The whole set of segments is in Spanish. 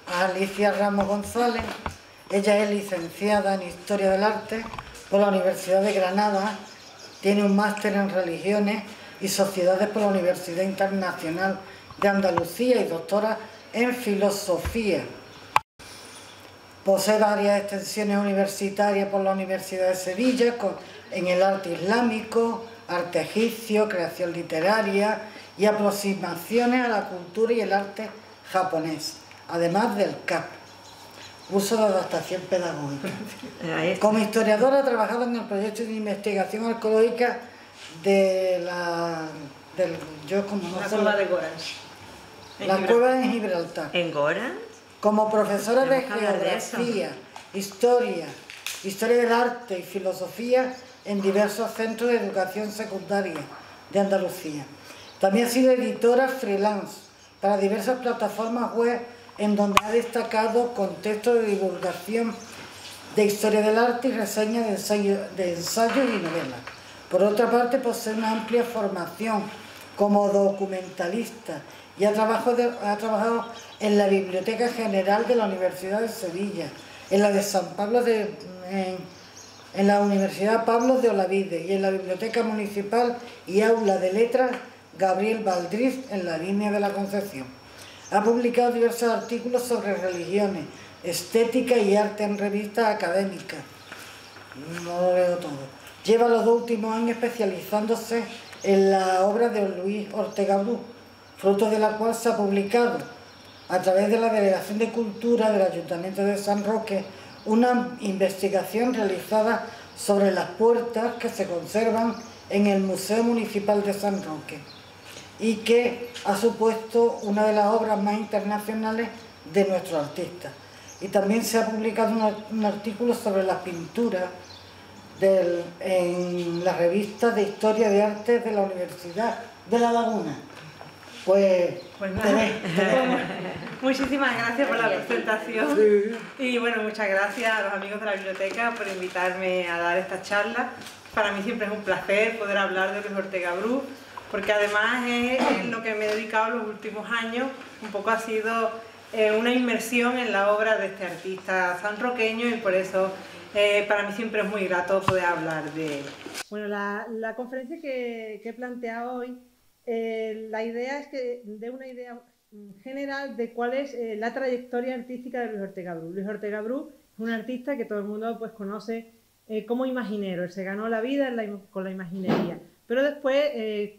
a Alicia Ramos González. Ella es licenciada en Historia del Arte por la Universidad de Granada, tiene un máster en Religiones y Sociedades por la Universidad Internacional de Andalucía y doctora en Filosofía. Posee varias extensiones universitarias por la Universidad de Sevilla en el arte islámico, arte egipcio, creación literaria y aproximaciones a la cultura y el arte japonés, además del CAP, curso de adaptación pedagógica. Como historiadora ha trabajado en el proyecto de investigación arqueológica de la cueva de Gorans. La cueva en Gibraltar. ¿En Gorans? Como profesora de geografía, historia del arte y filosofía en diversos centros de educación secundaria de Andalucía. También ha sido editora freelance para diversas plataformas web en donde ha destacado contextos de divulgación de historia del arte y reseñas de ensayos y novelas. Por otra parte, posee una amplia formación como documentalista y ha trabajado en la Biblioteca General de la Universidad de Sevilla, en la de San Pablo en la Universidad Pablo de Olavide y en la Biblioteca Municipal y Aula de Letras Gabriel Baldriz en la Línea de la Concepción. Ha publicado diversos artículos sobre religiones, estética y arte en revistas académicas. No lo leo todo. Lleva los 2 últimos años especializándose en la obra de Luis Ortega Bru, fruto de la cual se ha publicado a través de la Delegación de Cultura del Ayuntamiento de San Roque una investigación realizada sobre las puertas que se conservan en el Museo Municipal de San Roque y que ha supuesto una de las obras más internacionales de nuestro artista. Y también se ha publicado un artículo sobre las pinturas en la revista de Historia de Arte de la Universidad de La Laguna. Pues nada. Muchísimas gracias por la presentación. Sí. Y bueno, muchas gracias a los amigos de la biblioteca por invitarme a dar esta charla. Para mí siempre es un placer poder hablar de Luis Ortega Bru, porque además es en lo que me he dedicado los últimos años. Un poco ha sido una inmersión en la obra de este artista sanroqueño y por eso para mí siempre es muy grato poder hablar de él. Bueno, la conferencia que he planteado hoy, la idea es que dé una idea general de cuál es la trayectoria artística de Luis Ortega Bru. Luis Ortega Bru es un artista que todo el mundo pues, conoce como imaginero. Él se ganó la vida con la imaginería. Pero después,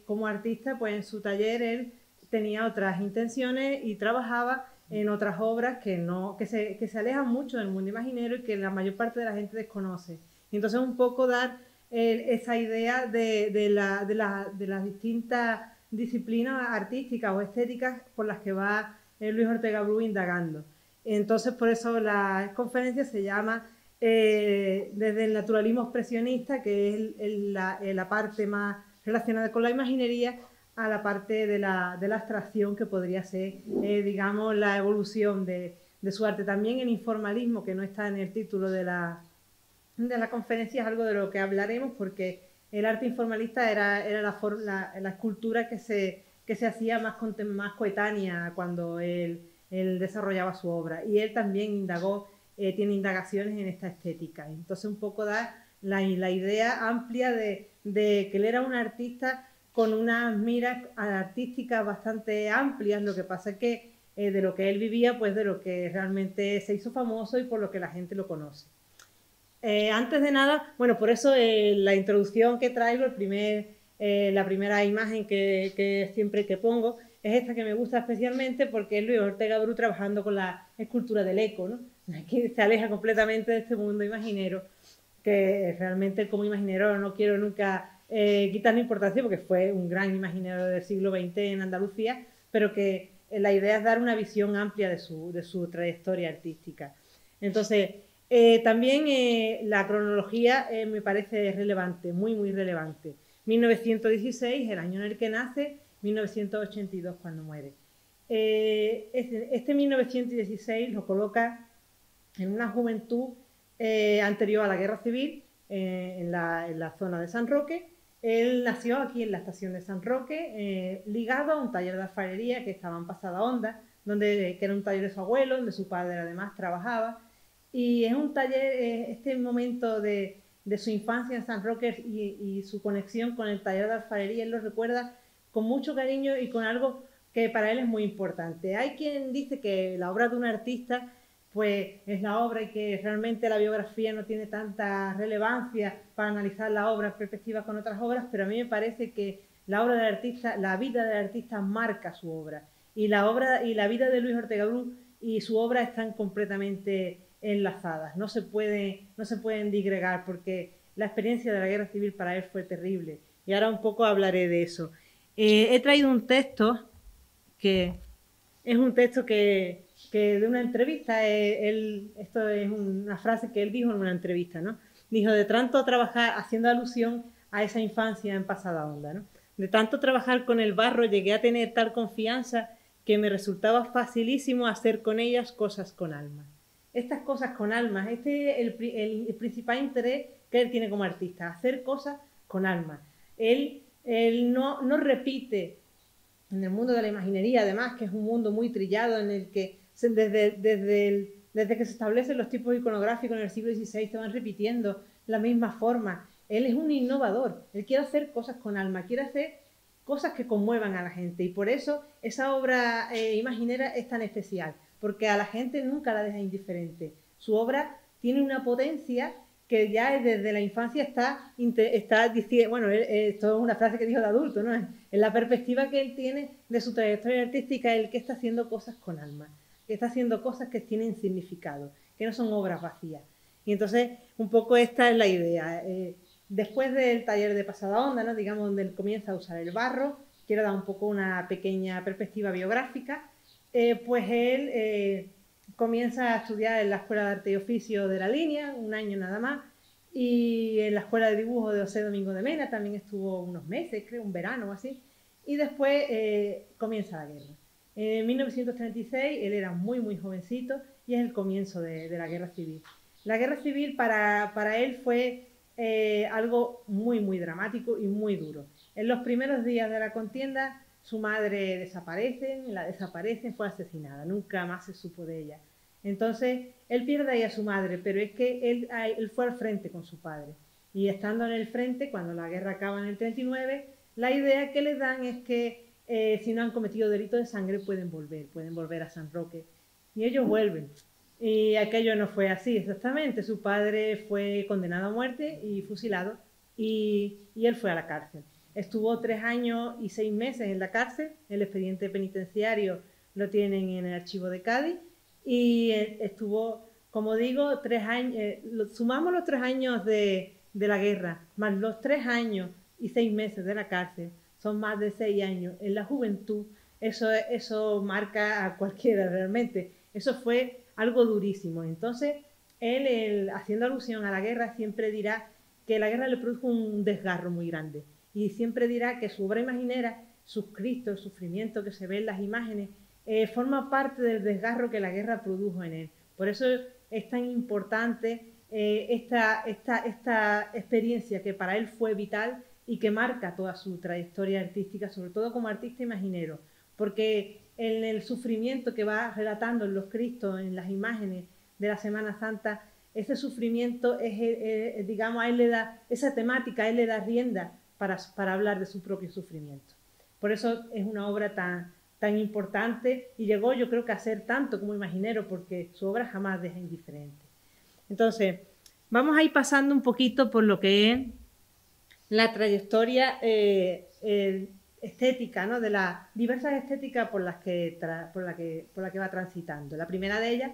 como artista, pues en su taller él tenía otras intenciones y trabajaba en otras obras que se alejan mucho del mundo imaginero y que la mayor parte de la gente desconoce. Y entonces un poco dar esa idea de las distintas disciplinas artísticas o estéticas por las que va Luis Ortega Bru indagando. Entonces por eso la conferencia se llama desde el naturalismo expresionista, que es la parte más relacionada con la imaginería, a la parte de la abstracción que podría ser, digamos, la evolución de su arte. También el informalismo, que no está en el título de la conferencia, es algo de lo que hablaremos, porque el arte informalista era la escultura que se hacía más coetánea cuando él desarrollaba su obra. Y él también indagó, tiene indagaciones en esta estética. Entonces un poco da la idea amplia de que él era un artista con unas miras artísticas bastante amplias. Lo que pasa es que de lo que él vivía, pues de lo que realmente se hizo famoso y por lo que la gente lo conoce. Antes de nada, bueno, por eso la introducción que traigo, la primera imagen que siempre que pongo, es esta que me gusta especialmente porque es Luis Ortega Bru trabajando con la escultura del eco, ¿no? Aquí se aleja completamente de este mundo imaginero, que realmente como imaginero no quiero nunca quitarle importancia porque fue un gran imaginero del siglo XX en Andalucía, pero que la idea es dar una visión amplia de su trayectoria artística. Entonces, también la cronología me parece relevante, muy, muy relevante. 1916, el año en el que nace, 1982, cuando muere. Este 1916 lo coloca en una juventud anterior a la Guerra Civil, en la zona de San Roque. Él nació aquí en la estación de San Roque, ligado a un taller de alfarería que estaba en Pasada Honda, que era un taller de su abuelo, donde su padre además trabajaba. Y es un taller, este momento de su infancia en San Roque y su conexión con el taller de alfarería, él lo recuerda con mucho cariño y con algo que para él es muy importante. Hay quien dice que la obra de un artista pues es la obra y que realmente la biografía no tiene tanta relevancia para analizar la obra en perspectiva con otras obras, pero a mí me parece que la obra del artista, la vida del artista marca su obra, y la obra y la vida de Luis Ortega Bru y su obra están completamente enlazadas, no se pueden disgregar, porque la experiencia de la guerra civil para él fue terrible, y ahora un poco hablaré de eso. He traído un texto que es un texto que de una entrevista, esto es una frase que él dijo en una entrevista, ¿no? Dijo: de tanto trabajar, haciendo alusión a esa infancia en Pasadaonda, ¿no? De tanto trabajar con el barro llegué a tener tal confianza que me resultaba facilísimo hacer con ellas cosas con alma. Estas cosas con alma, este es el principal interés que él tiene como artista, hacer cosas con alma. Él no repite en el mundo de la imaginería, además, que es un mundo muy trillado en el que desde que se establecen los tipos iconográficos en el siglo XVI se van repitiendo la misma forma. Él es un innovador, él quiere hacer cosas con alma, quiere hacer cosas que conmuevan a la gente, y por eso esa obra imaginera es tan especial, porque a la gente nunca la deja indiferente. Su obra tiene una potencia que ya desde la infancia está diciendo, bueno, esto es una frase que dijo de adulto, ¿no? En la perspectiva que él tiene de su trayectoria artística, él que está haciendo cosas con alma, que está haciendo cosas que tienen significado, que no son obras vacías. Y entonces, un poco esta es la idea. Después del taller de Pasadaonda, ¿no? Digamos, donde él comienza a usar el barro, quiero dar un poco una pequeña perspectiva biográfica, pues él comienza a estudiar en la Escuela de Arte y Oficio de la Línea, un año nada más, y en la Escuela de Dibujo de José Domingo de Mena también estuvo unos meses, creo, un verano o así, y después comienza la guerra. En 1936 él era muy jovencito, y es el comienzo de la guerra civil. La guerra civil para él fue algo muy dramático y muy duro. En los primeros días de la contienda, su madre desaparecen, fue asesinada, nunca más se supo de ella. Entonces, él pierde ahí a su madre, pero es que él fue al frente con su padre. Y estando en el frente, cuando la guerra acaba en el 39, la idea que les dan es que si no han cometido delitos de sangre pueden volver a San Roque. Y ellos vuelven. Y aquello no fue así exactamente. Su padre fue condenado a muerte y fusilado, y él fue a la cárcel. Estuvo 3 años y 6 meses en la cárcel. El expediente penitenciario lo tienen en el archivo de Cádiz, y estuvo, como digo, 3 años. Sumamos los 3 años de la guerra, más los 3 años y 6 meses de la cárcel, son más de 6 años. En la juventud, eso marca a cualquiera realmente. Eso fue algo durísimo. Entonces, él, haciendo alusión a la guerra, siempre dirá que la guerra le produjo un desgarro muy grande. Y siempre dirá que su obra imaginera, sus Cristos, el sufrimiento que se ve en las imágenes, forma parte del desgarro que la guerra produjo en él. Por eso es tan importante esta experiencia que para él fue vital y que marca toda su trayectoria artística, sobre todo como artista imaginero, porque en el sufrimiento que va relatando en los Cristos, en las imágenes de la Semana Santa, ese sufrimiento digamos, a él le da esa temática, a él le da rienda para hablar de su propio sufrimiento. Por eso es una obra tan importante, y llegó, yo creo, que a ser tanto como imaginero, porque su obra jamás deja indiferente. Entonces, vamos a ir pasando un poquito por lo que es la trayectoria estética, ¿no? De las diversas estéticas por la que va transitando. La primera de ellas,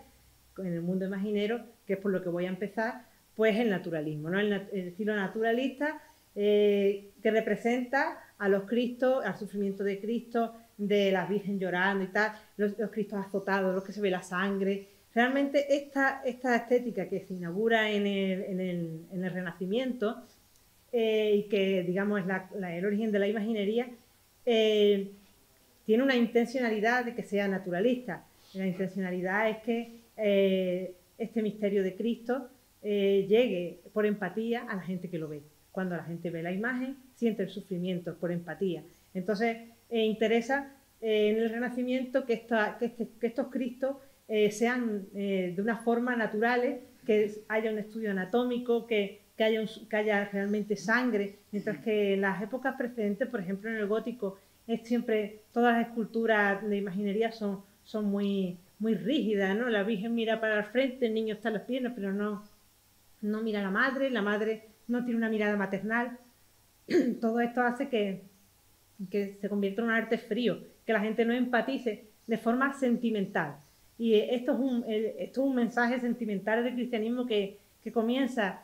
en el mundo imaginero, que es por lo que voy a empezar, pues el naturalismo, ¿no? El estilo naturalista, que representa a los Cristos, al sufrimiento de Cristo, de la Virgen llorando y tal, los Cristos azotados, los que se ve la sangre. Realmente esta estética que se inaugura en el Renacimiento, y que, digamos, es el origen de la imaginería, tiene una intencionalidad de que sea naturalista. La intencionalidad es que este misterio de Cristo llegue por empatía a la gente que lo ve. Cuando la gente ve la imagen, siente el sufrimiento por empatía. Entonces, interesa en el Renacimiento que estos Cristos sean de una forma naturales, que haya un estudio anatómico, que haya realmente sangre, mientras que en las épocas precedentes, por ejemplo en el gótico, siempre todas las esculturas de imaginería son muy rígidas, ¿no? La Virgen mira para el frente, el niño está en las piernas, pero no mira a la madre no tiene una mirada maternal. Todo esto hace que se convierta en un arte frío, que la gente no empatice de forma sentimental. Y esto es un mensaje sentimental del cristianismo que comienza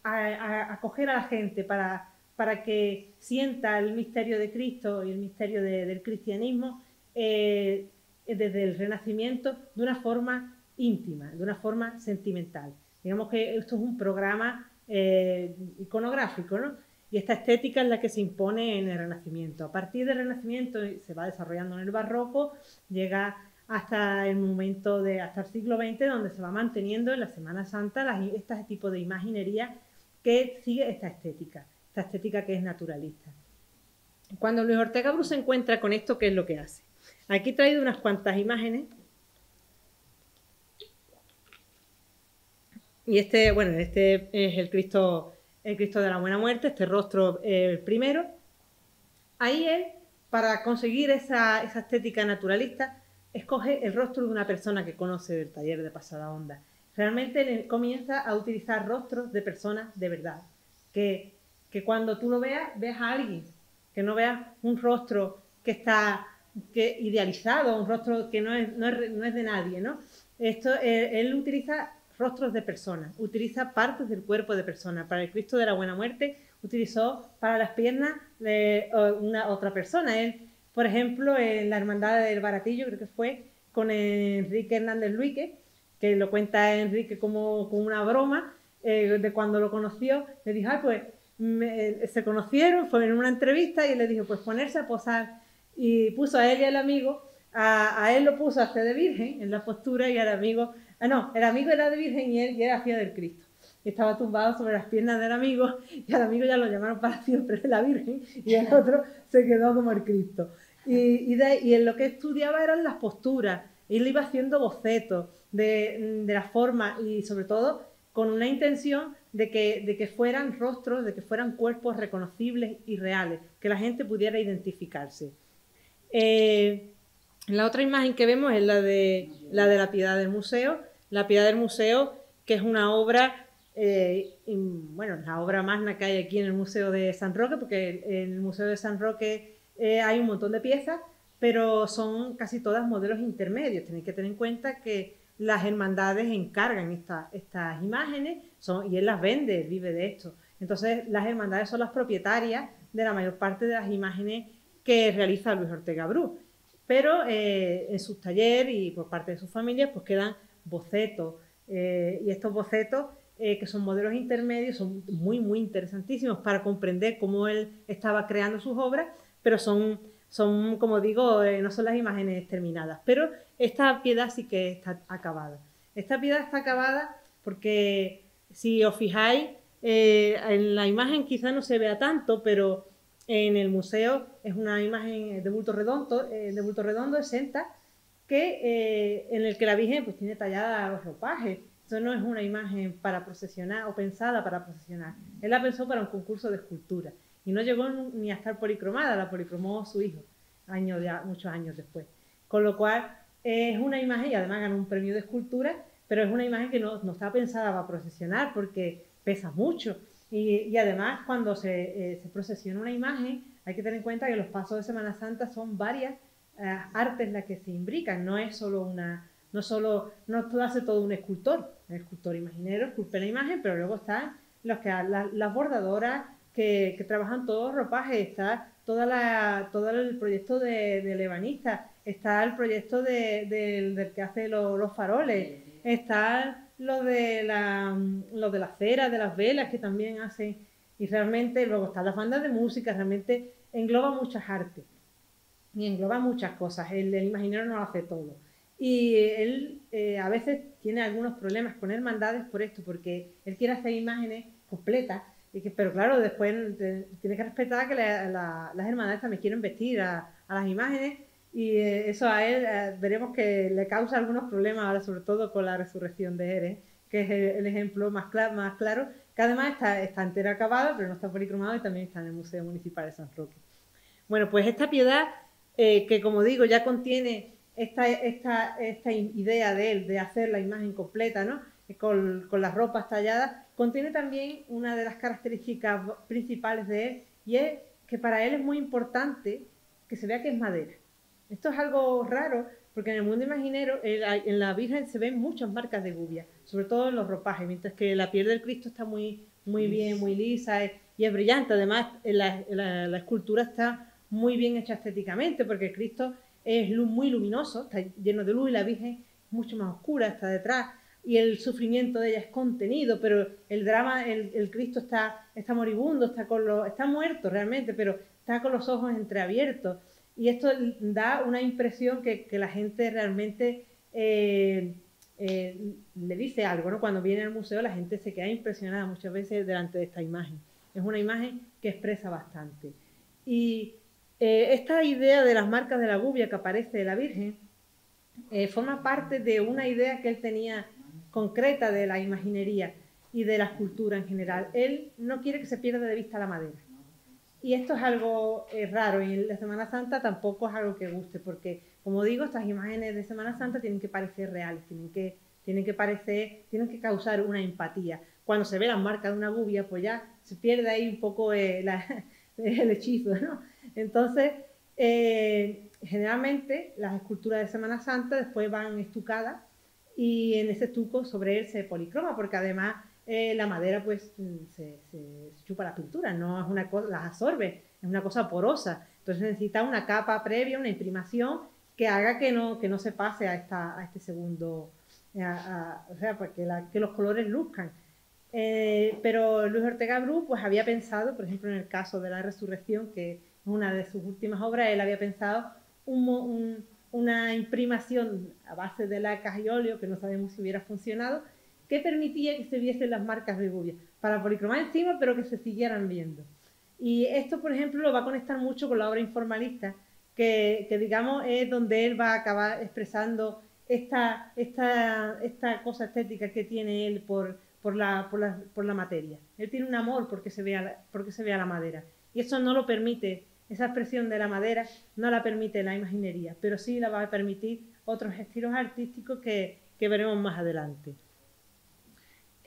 a acoger a la gente para que sienta el misterio de Cristo y el misterio del cristianismo desde el Renacimiento de una forma íntima, de una forma sentimental. Digamos que esto es un programa iconográfico, ¿no? Y esta estética es la que se impone en el Renacimiento. A partir del Renacimiento se va desarrollando en el Barroco, llega hasta el momento hasta el siglo XX, donde se va manteniendo en la Semana Santa este tipo de imaginería que sigue esta estética que es naturalista. Cuando Luis Ortega Bru se encuentra con esto, ¿qué es lo que hace? Aquí he traído unas cuantas imágenes. Y este es el Cristo de la Buena Muerte, este rostro primero. Ahí él, para conseguir esa estética naturalista, escoge el rostro de una persona que conoce del taller de Pasadaonda. Realmente comienza a utilizar rostros de personas de verdad. Que cuando tú lo veas a alguien, que no veas un rostro que está idealizado, un rostro que no es de nadie, ¿no? Él utiliza rostros de personas, utiliza partes del cuerpo de personas. Para el Cristo de la Buena Muerte utilizó para las piernas de una otra persona. Él, por ejemplo, en la Hermandad del Baratillo, creo que fue con Enrique Hernández Luique, que lo cuenta Enrique como una broma, de cuando lo conoció, le dijo, se conocieron, fue en una entrevista y le dijo, pues ponerse a posar, y puso a él y al amigo, a él lo puso a hacer de virgen en la postura y al amigo, el amigo era de virgen y él hacía del Cristo. Y estaba tumbado sobre las piernas del amigo y al amigo ya lo llamaron para siempre la Virgen y el otro se quedó como el Cristo. Y en lo que estudiaba eran las posturas, él iba haciendo bocetos de la forma y sobre todo con una intención de que fueran rostros, de que fueran cuerpos reconocibles y reales, que la gente pudiera identificarse. La otra imagen que vemos es la de la Piedad del Museo. La Piedad del Museo, que es una obra, la obra magna que hay aquí en el Museo de San Roque, porque en el Museo de San Roque hay un montón de piezas, pero son casi todas modelos intermedios. Tenéis que tener en cuenta que las hermandades encargan estas imágenes y él las vende, vive de esto. Entonces, las hermandades son las propietarias de la mayor parte de las imágenes que realiza Luis Ortega Bru. Pero en sus talleres y por parte de sus familias pues quedan bocetos. Y estos bocetos, que son modelos intermedios, son muy, muy interesantísimos para comprender cómo él estaba creando sus obras, pero son como digo, no son las imágenes terminadas. Pero esta piedad sí que está acabada. Esta piedad está acabada porque, si os fijáis, en la imagen quizá no se vea tanto, pero en el museo es una imagen de bulto redondo, exenta, en el que la Virgen pues tiene tallada los ropajes. Esto no es una imagen para procesionar o pensada para procesionar. Él la pensó para un concurso de escultura y no llegó ni a estar policromada, la policromó su hijo muchos años después. Con lo cual es una imagen, y además ganó un premio de escultura, pero es una imagen que no está pensada para procesionar porque pesa mucho. Y además, cuando se procesiona una imagen, hay que tener en cuenta que los pasos de Semana Santa son varias artes las que se imbrican. No es solo no lo hace todo un escultor. El escultor imaginero esculpe la imagen, pero luego están las bordadoras que trabajan todos los ropajes, está todo el proyecto del ebanista, está el proyecto del que hace los faroles, está lo de la cera, de las velas que también hacen, y realmente luego están las bandas de música, realmente engloba muchas artes y engloba muchas cosas. El imaginero no lo hace todo. Y él a veces tiene algunos problemas con hermandades por esto, porque él quiere hacer imágenes completas, Pero claro, después tiene que respetar que las hermandades también quieren vestir a las imágenes, y eso a él veremos que le causa algunos problemas ahora, sobre todo con la resurrección de Jerez, que es el ejemplo más claro, que además está entera acabada, pero no está policromado, y también está en el Museo Municipal de San Roque. Bueno, pues esta piedad, que como digo, ya contiene esta idea de él, de hacer la imagen completa, ¿no? Con las ropas talladas, contiene también una de las características principales de él, y es que para él es muy importante que se vea que es madera. Esto es algo raro, porque en el mundo imaginero, en la Virgen se ven muchas marcas de gubia, sobre todo en los ropajes, mientras que la piel del Cristo está muy bien, muy lisa, y es brillante. Además, la escultura está muy bien hecha estéticamente, porque el Cristo es muy luminoso, está lleno de luz, y la Virgen es mucho más oscura, está detrás, y el sufrimiento de ella es contenido, pero el drama, el Cristo está moribundo, está muerto realmente, pero está con los ojos entreabiertos. Y esto da una impresión que la gente realmente le dice algo, ¿no? Cuando viene al museo, la gente se queda impresionada muchas veces delante de esta imagen. Es una imagen que expresa bastante. Y esta idea de las marcas de la gubia que aparece de la Virgen forma parte de una idea que él tenía concreta de la imaginería y de la escultura en general. Él no quiere que se pierda de vista la madera. Y esto es algo raro, y en la Semana Santa tampoco es algo que guste, porque, como digo, estas imágenes de Semana Santa tienen que parecer reales, tienen que causar una empatía. Cuando se ve las marcas de una gubia, pues ya se pierde ahí un poco el hechizo, ¿no? Entonces, generalmente las esculturas de Semana Santa después van estucadas, y en ese estuco sobre él se policroma, porque además la madera pues se chupa la pintura, no es una cosa, las absorbe, es una cosa porosa. Entonces necesita una capa previa, una imprimación que haga que no se pase a este segundo, o sea, pues que los colores luzcan. Pero Luis Ortega Bru pues había pensado, por ejemplo, en el caso de la Resurrección, que es una de sus últimas obras, él había pensado una imprimación a base de lacas y óleo, que no sabemos si hubiera funcionado, que permitía que se viesen las marcas de gubia, para policromar encima, pero que se siguieran viendo. Y esto, por ejemplo, lo va a conectar mucho con la obra informalista, que digamos es donde él va a acabar expresando esta cosa estética que tiene él por la materia. Él tiene un amor porque se vea la madera, y eso no lo permite, esa expresión de la madera no la permite la imaginería, pero sí la va a permitir otros estilos artísticos que veremos más adelante.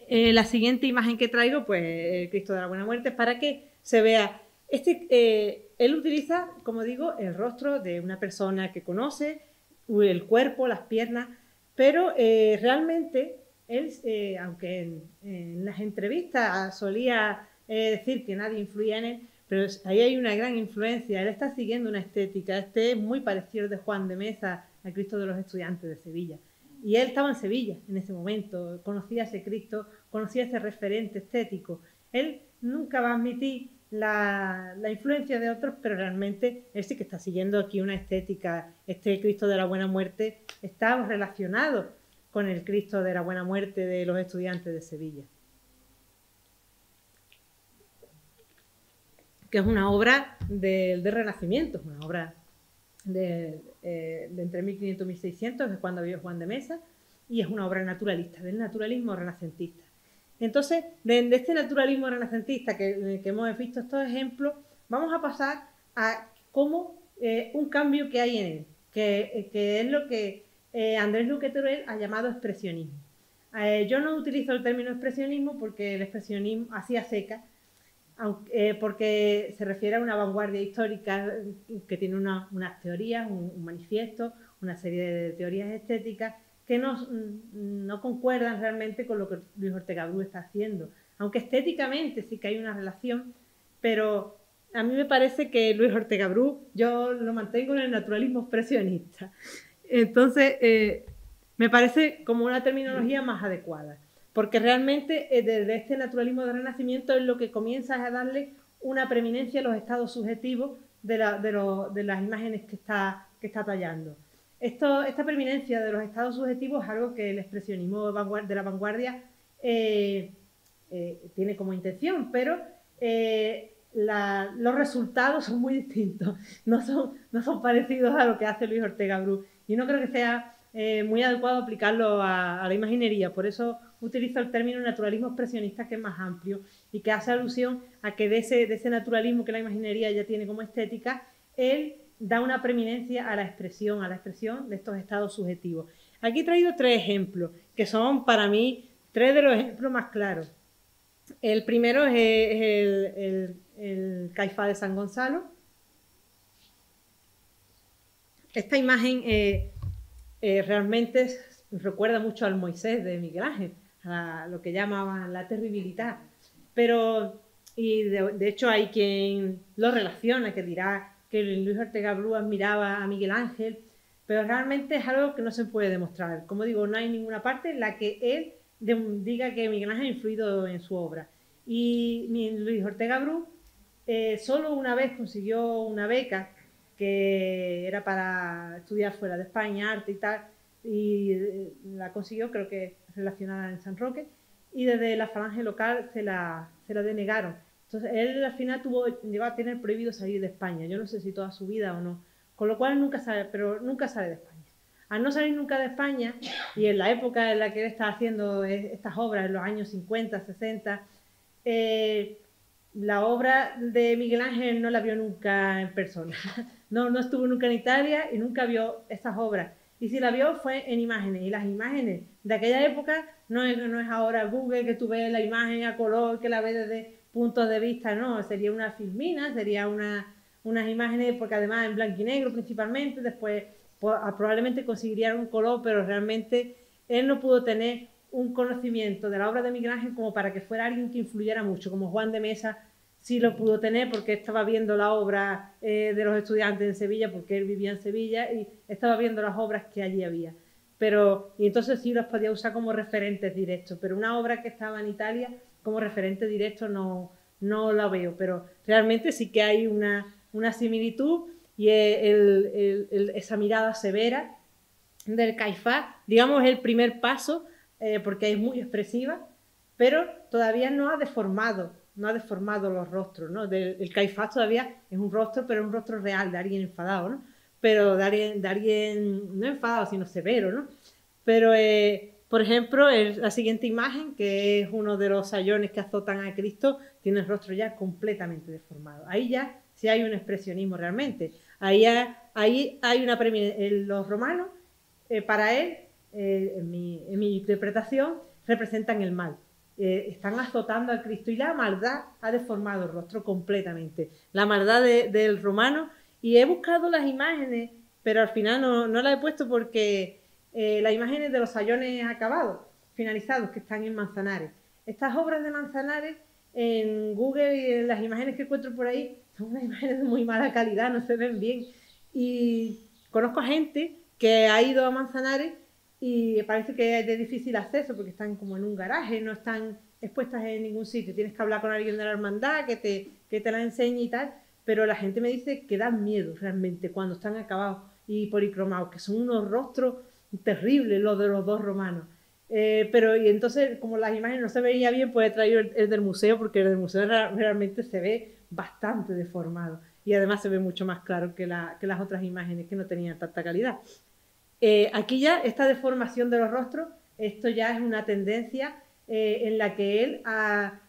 La siguiente imagen que traigo, pues el Cristo de la Buena Muerte, para que se vea. Él utiliza, como digo, el rostro de una persona que conoce, el cuerpo, las piernas, pero realmente él, aunque en las entrevistas solía decir que nadie influía en él, pero ahí hay una gran influencia. Él está siguiendo una estética. Este es muy parecido de Juan de Mesa al Cristo de los Estudiantes de Sevilla. Y él estaba en Sevilla en ese momento, conocía a ese Cristo, conocía ese referente estético. Él nunca va a admitir la influencia de otros, pero realmente él sí que está siguiendo aquí una estética. Este Cristo de la Buena Muerte está relacionado con el Cristo de la Buena Muerte de los Estudiantes de Sevilla, que es una obra del Renacimiento, una obra de entre 1500 y 1600, es cuando vivió Juan de Mesa, y es una obra naturalista, del naturalismo renacentista. Entonces, de este naturalismo renacentista que hemos visto estos ejemplos, vamos a pasar a cómo un cambio que hay en él, que es lo que Andrés Luque Teruel ha llamado expresionismo. Yo no utilizo el término expresionismo porque el expresionismo hacía seca, porque se refiere a una vanguardia histórica que tiene unas teorías, un manifiesto, una serie de teorías estéticas que no concuerdan realmente con lo que Luis Ortega Bru está haciendo. Aunque estéticamente sí que hay una relación, pero a mí me parece que Luis Ortega Bru, yo lo mantengo en el naturalismo expresionista. Entonces, me parece como una terminología más adecuada, porque realmente desde este naturalismo del Renacimiento es lo que comienza a darle una preeminencia a los estados subjetivos de las imágenes que está tallando. Esta preeminencia de los estados subjetivos es algo que el expresionismo de la vanguardia tiene como intención, pero los resultados son muy distintos, no son parecidos a lo que hace Luis Ortega Bru. Y no creo que sea muy adecuado aplicarlo a la imaginería, por eso utilizo el término naturalismo expresionista, que es más amplio y que hace alusión a que de ese naturalismo que la imaginería ya tiene como estética, él da una preeminencia a la expresión de estos estados subjetivos. Aquí he traído 3 ejemplos, que son para mí 3 de los ejemplos más claros. El primero es el Caifás de San Gonzalo. Esta imagen realmente recuerda mucho al Moisés de Miguel Ángel, a lo que llamaban la terribilidad. Pero, y de hecho hay quien lo relaciona, que dirá que Luis Ortega Bru admiraba a Miguel Ángel, pero realmente es algo que no se puede demostrar. Como digo, no hay ninguna parte en la que él diga que Miguel Ángel ha influido en su obra. Y Luis Ortega Bru solo una vez consiguió una beca que era para estudiar fuera de España, arte y tal, y la consiguió, creo que relacionada en San Roque, y desde la falange local se la denegaron. Entonces él al final llegó a tener prohibido salir de España, yo no sé si toda su vida o no, con lo cual nunca sale de España. Al no salir nunca de España, y en la época en la que él está haciendo estas obras, en los años 50, 60, la obra de Miguel Ángel no la vio nunca en persona. No estuvo nunca en Italia y nunca vio esas obras. Y si la vio fue en imágenes. Y las imágenes de aquella época no es ahora Google, que tú ves la imagen a color, que la ves desde puntos de vista. No, sería una filmina, sería unas imágenes, porque además en blanco y negro principalmente. Después probablemente conseguiría un color, pero realmente él no pudo tener un conocimiento de la obra de Miguel Ángel como para que fuera alguien que influyera mucho, como Juan de Mesa sí lo pudo tener porque estaba viendo la obra de los estudiantes en Sevilla, porque él vivía en Sevilla y estaba viendo las obras que allí había. Y entonces sí los podía usar como referentes directos, pero una obra que estaba en Italia como referente directo no la veo, pero realmente sí que hay una similitud y esa mirada severa del Caifás, digamos, es el primer paso porque es muy expresiva, pero todavía no ha deformado los rostros, ¿no? El Caifás todavía es un rostro, pero es un rostro real, de alguien enfadado, ¿no? Pero de alguien no enfadado, sino severo, ¿no? Pero, por ejemplo, la siguiente imagen, que es uno de los sayones que azotan a Cristo, tiene el rostro ya completamente deformado. Ahí ya sí hay un expresionismo realmente. Ahí hay una preeminencia. Los romanos, para él, en mi interpretación, representan el mal. Están azotando a Cristo y la maldad ha deformado el rostro completamente. La maldad del romano, y he buscado las imágenes, pero al final no las he puesto porque las imágenes de los sayones acabados, finalizados, que están en Manzanares. Estas obras de Manzanares en Google y en las imágenes que encuentro por ahí son unas imágenes de muy mala calidad, no se ven bien. Y conozco a gente que ha ido a Manzanares y parece que es de difícil acceso porque están como en un garaje, no están expuestas en ningún sitio. Tienes que hablar con alguien de la hermandad que te la enseñe y tal, pero la gente me dice que dan miedo realmente cuando están acabados y policromados, que son unos rostros terribles los de los dos romanos. Y entonces, como las imágenes no se veía bien, pues he traído el del museo, porque el del museo realmente se ve bastante deformado y además se ve mucho más claro que las otras imágenes que no tenían tanta calidad. Aquí ya esta deformación de los rostros, esto ya es una tendencia en la que él,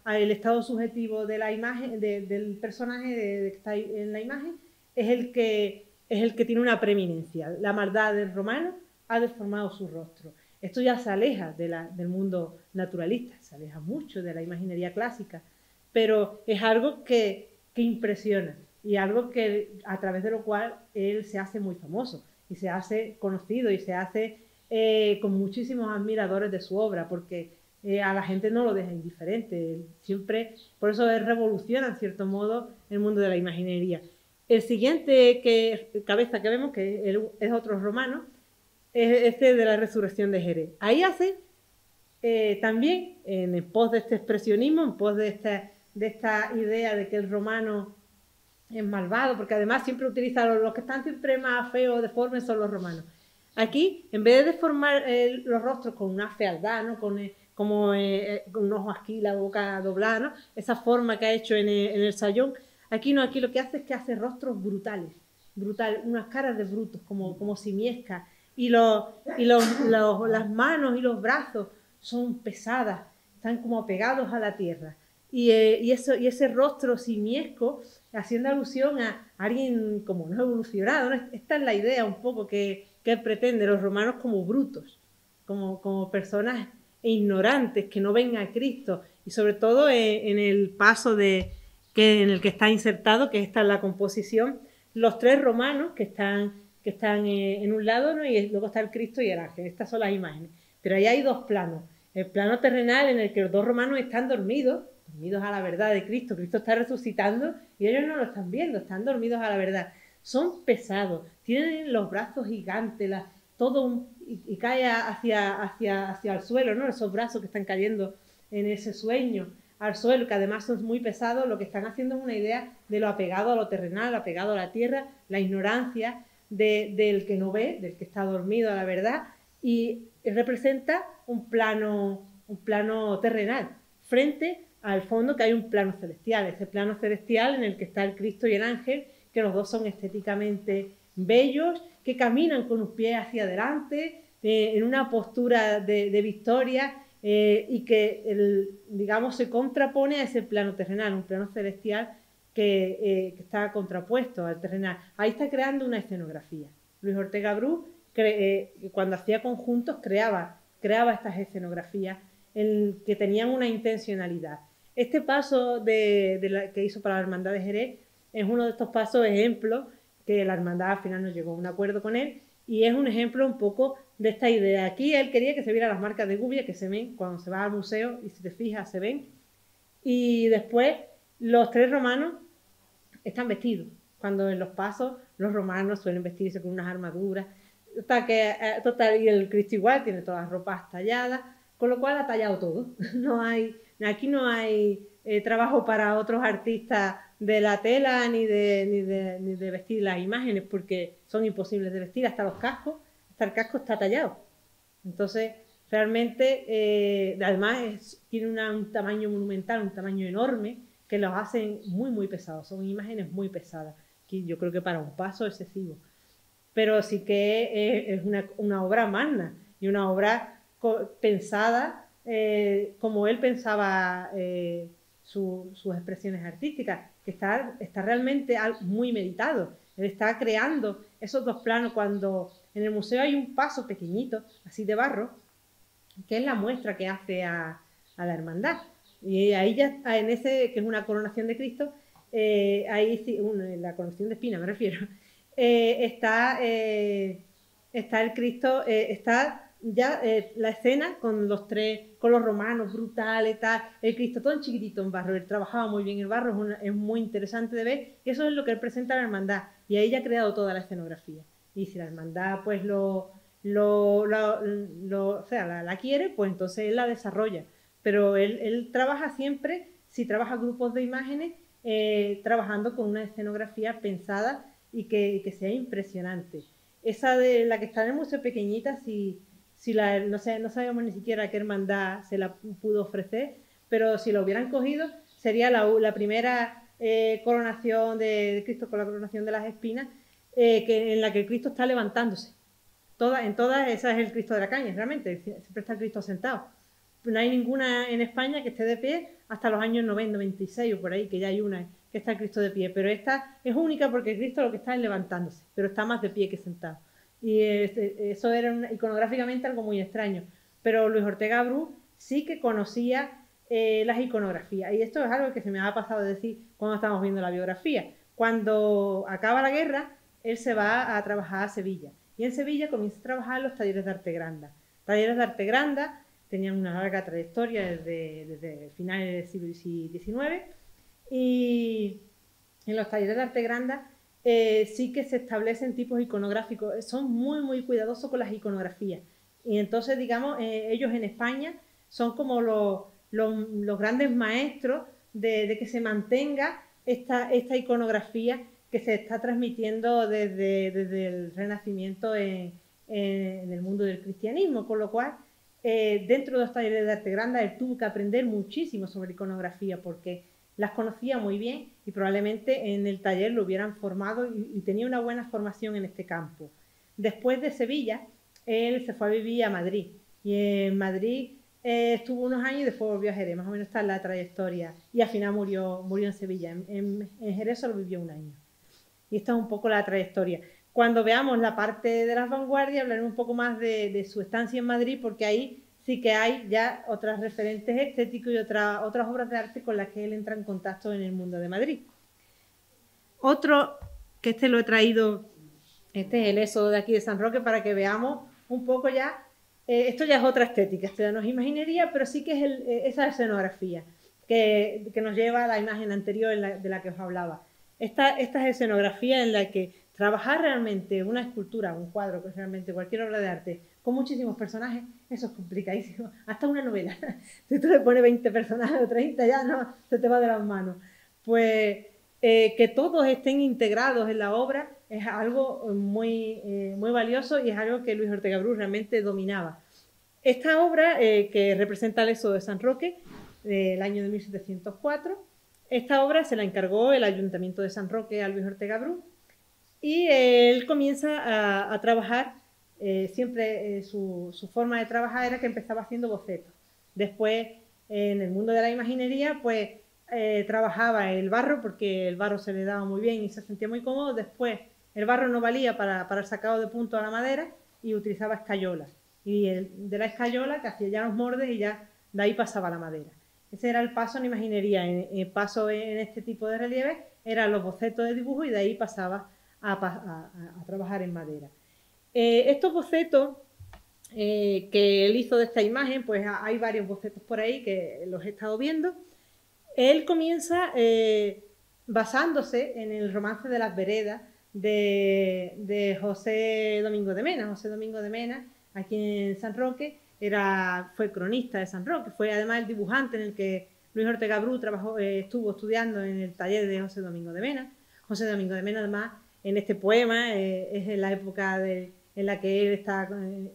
el estado subjetivo de la imagen, del personaje que está en la imagen, es el que tiene una preeminencia. La maldad del romano ha deformado su rostro. Esto ya se aleja del mundo naturalista, se aleja mucho de la imaginería clásica, pero es algo que impresiona y algo a través de lo cual él se hace muy famoso y se hace conocido y se hace con muchísimos admiradores de su obra, porque a la gente no lo deja indiferente. Siempre, por eso él revoluciona en cierto modo el mundo de la imaginería. El siguiente cabeza que vemos, que es otro romano, es este de la resurrección de Jerez. Ahí hace también, en pos de este expresionismo, en pos de esta idea de que el romano es malvado, porque además siempre utiliza los que están siempre más feos, deformes, son los romanos. Aquí, en vez de deformar los rostros con una fealdad, ¿no? con como con un ojo aquí, la boca doblada, ¿no? Esa forma que ha hecho en el sayón. Aquí no, aquí lo que hace es que hace rostros brutales, unas caras de brutos, como simiescas. Y las manos y los brazos son pesadas, están como pegados a la tierra. Y ese rostro simiesco, haciendo alusión a alguien como no evolucionado, ¿no? Esta es la idea un poco que pretende los romanos como brutos, como personas ignorantes que no ven a Cristo, y sobre todo en el paso en el que está insertado, que esta es la composición, los tres romanos que están en un lado, ¿no? Y luego está el Cristo y el ángel. Estas son las imágenes. Pero ahí hay dos planos. El plano terrenal en el que los dos romanos están dormidos a la verdad de Cristo. Cristo está resucitando y ellos no lo están viendo, están dormidos a la verdad. Son pesados, tienen los brazos gigantes, y cae hacia el suelo, ¿no? Esos brazos que están cayendo en ese sueño al suelo, que además son muy pesados. Lo que están haciendo es una idea de lo apegado a lo terrenal, apegado a la tierra, la ignorancia del que no ve, del que está dormido a la verdad, y representa un plano terrenal frente al fondo, que hay un plano celestial, ese plano celestial en el que está el Cristo y el ángel, que los dos son estéticamente bellos, que caminan con los pies hacia adelante, en una postura de victoria, y que, digamos, se contrapone a ese plano terrenal, un plano celestial que está contrapuesto al terrenal. Ahí está creando una escenografía. Luis Ortega Bru, cuando hacía conjuntos, creaba estas escenografías que tenían una intencionalidad. Este paso que hizo para la Hermandad de Jerez es uno de estos pasos ejemplos, que la Hermandad al final no llegó a un acuerdo con él, y es un ejemplo un poco de esta idea. Aquí él quería que se vieran las marcas de gubia, que se ven cuando se va al museo, y si te fijas se ven. Y después los tres romanos están vestidos, cuando en los pasos los romanos suelen vestirse con unas armaduras. Total, y el Cristo igual, tiene todas las ropas talladas, con lo cual ha tallado todo. Aquí no hay trabajo para otros artistas de la tela ni de vestir las imágenes, porque son imposibles de vestir. Hasta los cascos, hasta el casco está tallado. Entonces, realmente, además tiene un tamaño monumental, un tamaño enorme, que los hacen muy, muy pesados. Son imágenes muy pesadas, que yo creo que para un paso excesivo. Pero sí que es una obra magna y una obra pensada como él pensaba sus expresiones artísticas, que está realmente muy meditado. Él está creando esos dos planos. Cuando en el museo hay un paso pequeñito, así de barro, que es la muestra que hace a la hermandad. Y ahí ya, en ese, que es una coronación de Cristo, la coronación de espina me refiero, está el Cristo, está ya la escena con los romanos brutales, tal, el Cristo todo en chiquitito en barro. Él trabajaba muy bien el barro, es muy interesante de ver, y eso es lo que él presenta a la hermandad, y ahí ya ha creado toda la escenografía. Y si la hermandad pues la quiere, pues entonces él la desarrolla. Pero él trabaja siempre, si trabaja grupos de imágenes, trabajando con una escenografía pensada y que sea impresionante. Esa de la que está en el museo pequeñita, no sabemos ni siquiera qué hermandad se la pudo ofrecer, pero si la hubieran cogido, sería la primera coronación de Cristo con la coronación de las espinas, en la que el Cristo está levantándose. En todas esas es el Cristo de la Caña, realmente, siempre está el Cristo sentado. No hay ninguna en España que esté de pie hasta los años 90, 96 o por ahí, que ya hay una que está el Cristo de pie, pero esta es única porque el Cristo lo que está es levantándose, pero está más de pie que sentado. Y eso era iconográficamente algo muy extraño. Pero Luis Ortega Bru sí que conocía las iconografías, y esto es algo que se me ha pasado de decir cuando estamos viendo la biografía. Cuando acaba la guerra, él se va a trabajar a Sevilla, y en Sevilla comienza a trabajar en los talleres de Artegranda. Talleres de Artegranda tenían una larga trayectoria desde finales del siglo XIX, y en los talleres de Artegranda sí que se establecen tipos iconográficos. Son muy, muy cuidadosos con las iconografías. Y entonces, digamos, ellos en España son como los grandes maestros de que se mantenga esta iconografía que se está transmitiendo desde el Renacimiento en el mundo del cristianismo, con lo cual dentro de los talleres de arte grande él tuvo que aprender muchísimo sobre iconografía porque las conocía muy bien y probablemente en el taller lo hubieran formado y tenía una buena formación en este campo. Después de Sevilla, él se fue a vivir a Madrid y en Madrid estuvo unos años y después volvió a Jerez, más o menos está en la trayectoria, y al final murió en Sevilla. En Jerez solo vivió un año. Y esta es un poco la trayectoria. Cuando veamos la parte de las vanguardias, hablaremos un poco más de su estancia en Madrid, porque ahí sí que hay ya otras referentes estéticos y otras obras de arte con las que él entra en contacto en el mundo de Madrid. Otro, que este lo he traído, este es el éxodo de aquí de San Roque, para que veamos un poco ya, esto ya es otra estética, esto ya no es imaginería, pero sí que es esa escenografía que nos lleva a la imagen anterior de la que os hablaba. Esta es escenografía en la que trabajar realmente una escultura, un cuadro, que realmente cualquier obra de arte, con muchísimos personajes, eso es complicadísimo. Hasta una novela. Si tú le pones 20 personajes o 30, ya no, se te va de las manos. Pues que todos estén integrados en la obra es algo muy valioso y es algo que Luis Ortega Bru realmente dominaba. Esta obra, que representa el éxodo de San Roque, del año de 1704, esta obra se la encargó el Ayuntamiento de San Roque a Luis Ortega Bru y él comienza a trabajar, siempre su forma de trabajar era que empezaba haciendo bocetos. Después, en el mundo de la imaginería, pues trabajaba el barro, porque el barro se le daba muy bien y se sentía muy cómodo. Después, el barro no valía para el sacado de punto a la madera y utilizaba escayola. Y de la escayola, que hacía ya los moldes y ya de ahí pasaba la madera. Ese era el paso en imaginería. El paso en este tipo de relieves eran los bocetos de dibujo y de ahí pasaba a trabajar en madera. Estos bocetos que él hizo de esta imagen, pues hay varios bocetos por ahí que los he estado viendo. Él comienza basándose en el romance de las veredas de José Domingo de Mena. José Domingo de Mena, aquí en San Roque, fue cronista de San Roque, fue además el dibujante en el que Luis Ortega Bru estuvo estudiando en el taller de José Domingo de Mena. José Domingo de Mena, además, en este poema, es en la época en la que él está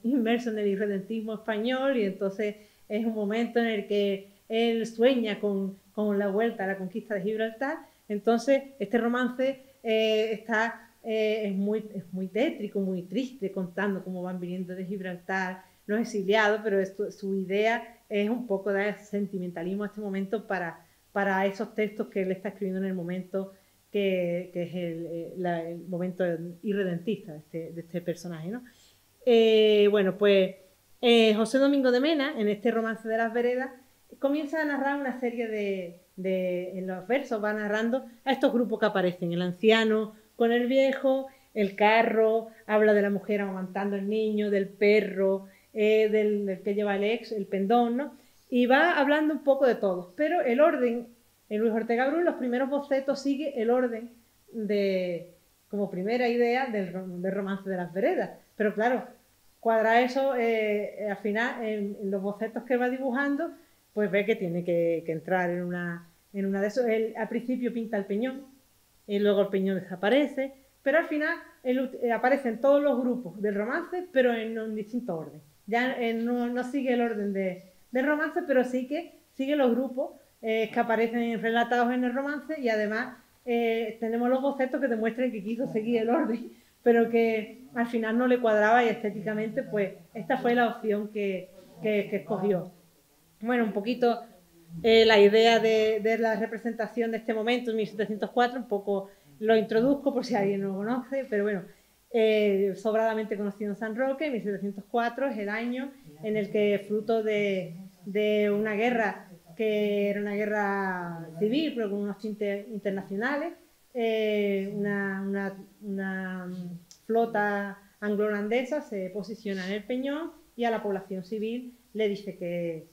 inmerso en el irredentismo español, y entonces es un momento en el que él sueña con la vuelta a la conquista de Gibraltar. Entonces este romance es muy tétrico, muy triste, contando cómo van viniendo de Gibraltar los exiliados, pero su idea es un poco de sentimentalismo a este momento para esos textos que él está escribiendo en el momento que es el momento irredentista de este personaje, ¿no? Bueno, pues José Domingo de Mena, en este romance de las veredas, comienza a narrar una serie en los versos va narrando a estos grupos que aparecen, el anciano con el viejo, el carro, habla de la mujer amamantando al niño, del perro, del que lleva el pendón, ¿no? Y va hablando un poco de todos, pero el orden, en Luis Ortega Bru, los primeros bocetos sigue el orden como primera idea del romance de las veredas, pero claro, cuadra eso al final en los bocetos que va dibujando, pues ve que tiene que entrar en una de esos. Él al principio pinta el peñón, y luego el peñón desaparece, pero al final aparecen todos los grupos del romance, pero en un distinto orden. Ya no sigue el orden del romance, pero sí que sigue los grupos que aparecen relatados en el romance, y además tenemos los bocetos que demuestran que quiso seguir el orden, pero que al final no le cuadraba, y estéticamente pues esta fue la opción que escogió. Bueno, un poquito la idea de la representación de este momento en 1704, un poco lo introduzco por si alguien no lo conoce, pero bueno, sobradamente conocido en San Roque. 1704 es el año en el que, fruto de una guerra que era una guerra civil, pero con unos tintes internacionales, una flota anglo-holandesa se posiciona en el peñón, y a la población civil le dice que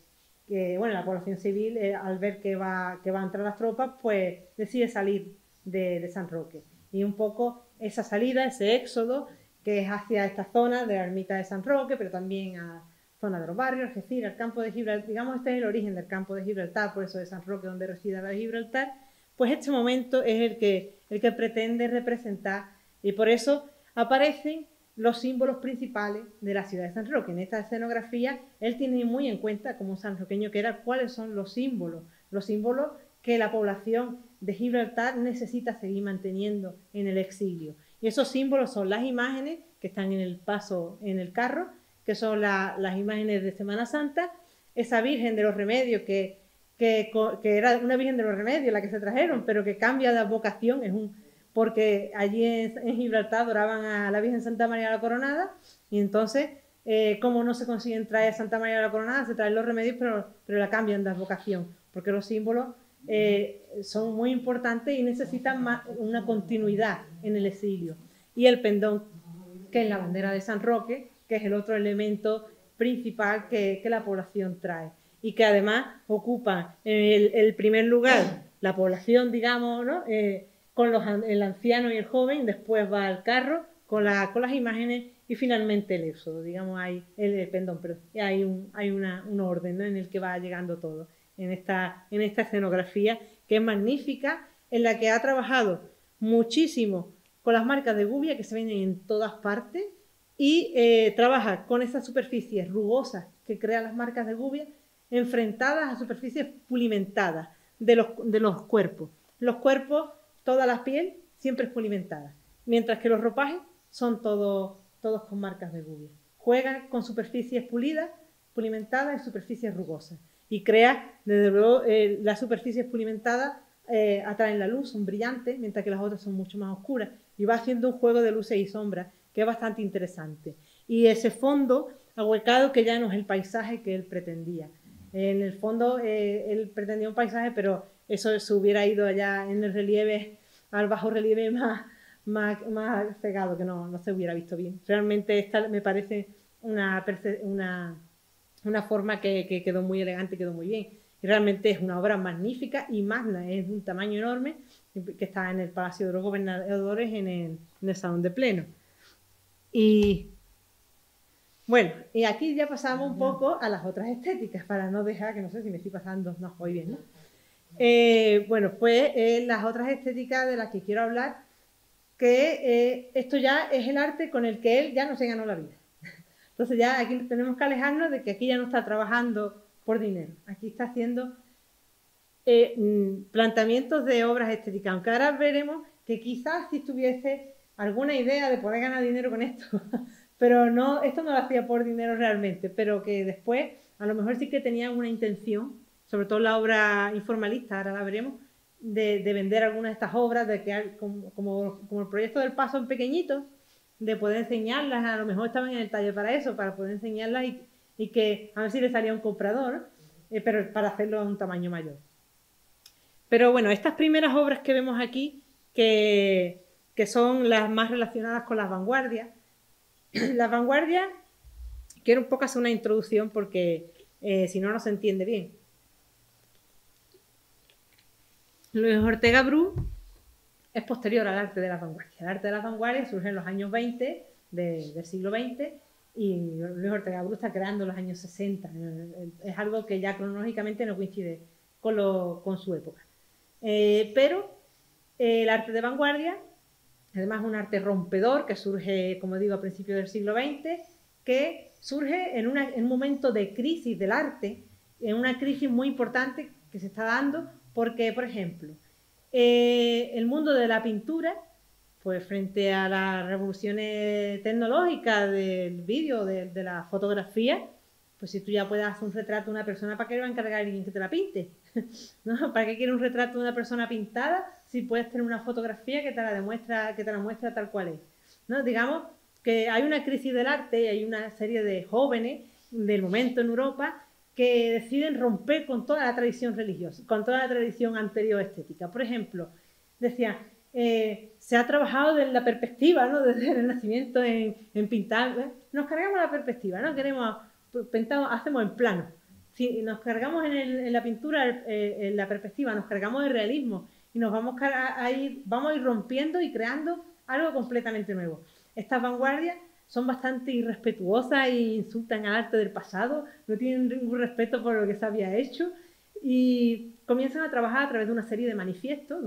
la población civil, al ver que va a entrar las tropas, pues decide salir de San Roque. Y un poco esa salida, ese éxodo, que es hacia esta zona de la ermita de San Roque, pero también a zona de los barrios, es decir, al campo de Gibraltar. Digamos, este es el origen del campo de Gibraltar, por eso de San Roque, donde reside la de Gibraltar. Pues este momento es el que pretende representar, y por eso aparecen los símbolos principales de la ciudad de San Roque. En esta escenografía él tiene muy en cuenta, como sanroqueño que era, cuáles son los símbolos que la población de Gibraltar necesita seguir manteniendo en el exilio. Y esos símbolos son las imágenes que están en el paso en el carro, que son las imágenes de Semana Santa, esa Virgen de los Remedios que era una Virgen de los Remedios la que se trajeron, pero que cambia de vocación, porque allí en Gibraltar adoraban a la Virgen Santa María de la Coronada, y entonces, como no se consiguen traer a Santa María de la Coronada, se traen los remedios, pero la cambian de vocación, porque los símbolos son muy importantes y necesitan una continuidad en el exilio. Y el pendón, que es la bandera de San Roque, que es el otro elemento principal que la población trae, y que además ocupa el primer lugar la población, digamos, ¿no? Con el anciano y el joven, después va el carro con las imágenes y finalmente el éxodo, digamos, hay hay un orden, ¿no? En el que va llegando todo, en esta escenografía que es magnífica, en la que ha trabajado muchísimo con las marcas de gubia que se ven en todas partes, y trabaja con esas superficies rugosas que crean las marcas de gubia enfrentadas a superficies pulimentadas de los cuerpos. Los cuerpos, toda la piel siempre es pulimentada, mientras que los ropajes son todos con marcas de gubia. Juega con superficies pulimentadas y superficies rugosas, y crea, desde luego, las superficies pulimentadas atraen la luz, son brillantes, mientras que las otras son mucho más oscuras, y va haciendo un juego de luces y sombras que es bastante interesante. Y ese fondo ahuecado que ya no es el paisaje que él pretendía. En el fondo él pretendía un paisaje, pero eso se hubiera ido allá en el relieve, al bajo relieve más cegado, que no se hubiera visto bien. Realmente esta me parece una forma que quedó muy elegante, quedó muy bien. Y realmente es una obra magnífica y magna, es de un tamaño enorme, que está en el Palacio de los Gobernadores, en el Salón de Pleno. Y bueno, y aquí ya pasamos un poco a las otras estéticas, para no dejar, que no sé si me estoy pasando, no, voy bien, ¿no? Bueno, pues las otras estéticas de las que quiero hablar, que esto ya es el arte con el que él ya no se ganó la vida. Entonces ya aquí tenemos que alejarnos de que aquí ya no está trabajando por dinero, aquí está haciendo planteamientos de obras estéticas, aunque ahora veremos que quizás si tuviese alguna idea de poder ganar dinero con esto, pero no, esto no lo hacía por dinero realmente, pero que después a lo mejor sí que tenía una intención, sobre todo la obra informalista, ahora la veremos, de vender algunas de estas obras, de que como el proyecto del Paso en pequeñito, de poder enseñarlas, a lo mejor estaban en el taller para eso, para poder enseñarlas y que a ver si le salía un comprador, pero para hacerlo a un tamaño mayor. Pero bueno, estas primeras obras que vemos aquí, que son las más relacionadas con las vanguardias. Las vanguardias, quiero un poco hacer una introducción porque si no, no se entiende bien. Luis Ortega Bru es posterior al arte de las vanguardias. El arte de las vanguardias surge en los años 20 del siglo XX, y Luis Ortega Bru está creando en los años 60. Es algo que ya cronológicamente no coincide con su época. Pero el arte de vanguardia, además, es un arte rompedor que surge, como digo, a principios del siglo XX, que surge en un momento de crisis del arte, en una crisis muy importante que se está dando porque, por ejemplo, el mundo de la pintura, pues frente a las revoluciones tecnológicas del vídeo, de la fotografía, pues si tú ya puedes hacer un retrato de una persona, ¿para qué le va a encargar a alguien que te la pinte? ¿No? ¿Para qué quiere un retrato de una persona pintada si puedes tener una fotografía que te la muestra tal cual es? ¿No? Digamos que hay una crisis del arte y hay una serie de jóvenes del momento en Europa que deciden romper con toda la tradición religiosa, con toda la tradición anterior estética. Por ejemplo, decía, se ha trabajado desde la perspectiva, ¿no? Desde el Renacimiento en pintar. Nos cargamos la perspectiva, ¿no? Hacemos en plano. Si nos cargamos en la pintura, en la perspectiva, nos cargamos de realismo y nos vamos a ir rompiendo y creando algo completamente nuevo. Estas vanguardias son bastante irrespetuosas e insultan al arte del pasado, no tienen ningún respeto por lo que se había hecho, y comienzan a trabajar a través de una serie de manifiestos,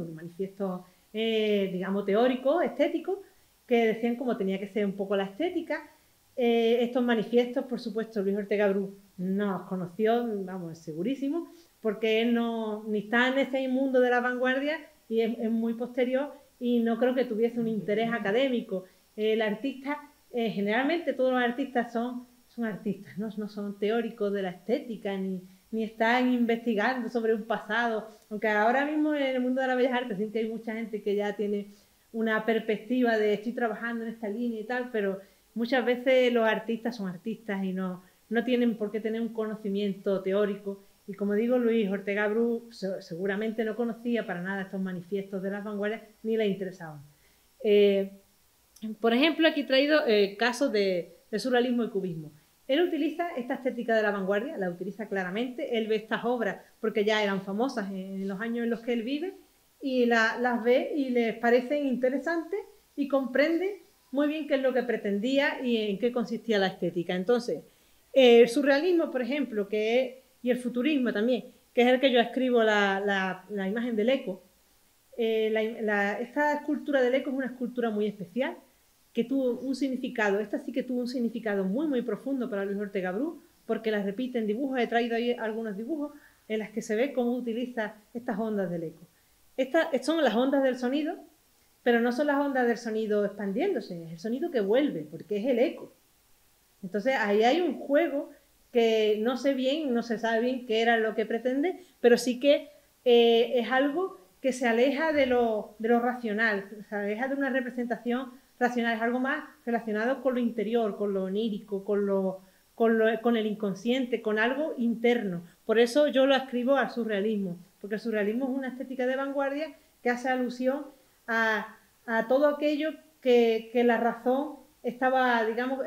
digamos teóricos, estéticos, que decían cómo tenía que ser un poco la estética. Estos manifiestos, por supuesto, Luis Ortega Bru no los conoció, vamos, segurísimo, porque él no, ni está en ese mundo de la vanguardia y es muy posterior y no creo que tuviese un interés académico. El artista, generalmente todos los artistas son artistas, ¿no? No son teóricos de la estética ni están investigando sobre un pasado, aunque ahora mismo en el mundo de las bellas artes sí que hay mucha gente que ya tiene una perspectiva de estoy trabajando en esta línea y tal, pero muchas veces los artistas son artistas y no tienen por qué tener un conocimiento teórico. Y como digo, Luis Ortega Bru seguramente no conocía para nada estos manifiestos de las vanguardias ni le interesaban. Por ejemplo, aquí he traído casos de surrealismo y cubismo. Él utiliza esta estética de la vanguardia, la utiliza claramente. Él ve estas obras porque ya eran famosas en los años en los que él vive y las ve y les parecen interesantes y comprende muy bien qué es lo que pretendía y en qué consistía la estética. Entonces, el surrealismo, por ejemplo, y el futurismo también, que es el que yo escribo la imagen del eco. Esta escultura del eco es una escultura muy especial, que tuvo un significado, esta sí que tuvo un significado muy, muy profundo para Luis Ortega Bru, porque la repite en dibujos, he traído ahí algunos dibujos en las que se ve cómo utiliza estas ondas del eco. Estas son las ondas del sonido, pero no son las ondas del sonido expandiéndose, es el sonido que vuelve, porque es el eco. Entonces ahí hay un juego que no se sabe bien qué era lo que pretende, pero sí que es algo que se aleja de lo racional, se aleja de una representación racional, es algo más relacionado con lo interior, con lo onírico, con el inconsciente, con algo interno. Por eso yo lo ascribo al surrealismo, porque el surrealismo es una estética de vanguardia que hace alusión a todo aquello que la razón estaba, digamos,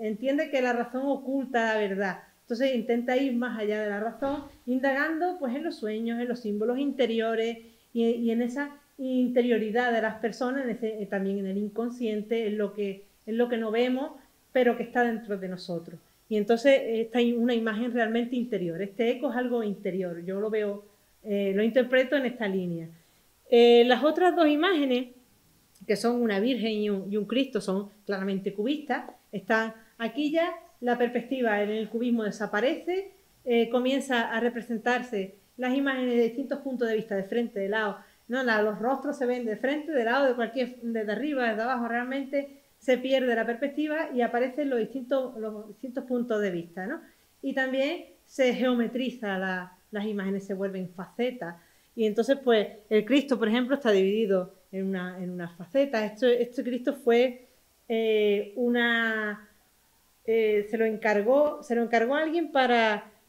entiende que la razón oculta la verdad. Entonces intenta ir más allá de la razón, indagando pues en los sueños, en los símbolos interiores y en esa interioridad de las personas, también en el inconsciente, en lo que no vemos, pero que está dentro de nosotros. Y entonces esta es una imagen realmente interior. Este eco es algo interior, yo lo veo, lo interpreto en esta línea. Las otras dos imágenes, que son una Virgen y un Cristo, son claramente cubistas. Están aquí ya, la perspectiva en el cubismo desaparece, comienza a representarse las imágenes de distintos puntos de vista, de frente, de lado, ¿no? Los rostros se ven de frente, de lado, desde arriba, desde abajo, realmente se pierde la perspectiva y aparecen los distintos puntos de vista, ¿no? Y también se geometriza las imágenes, se vuelven facetas. Y entonces, pues, el Cristo, por ejemplo, está dividido en una faceta. Este Cristo fue se lo encargó a alguien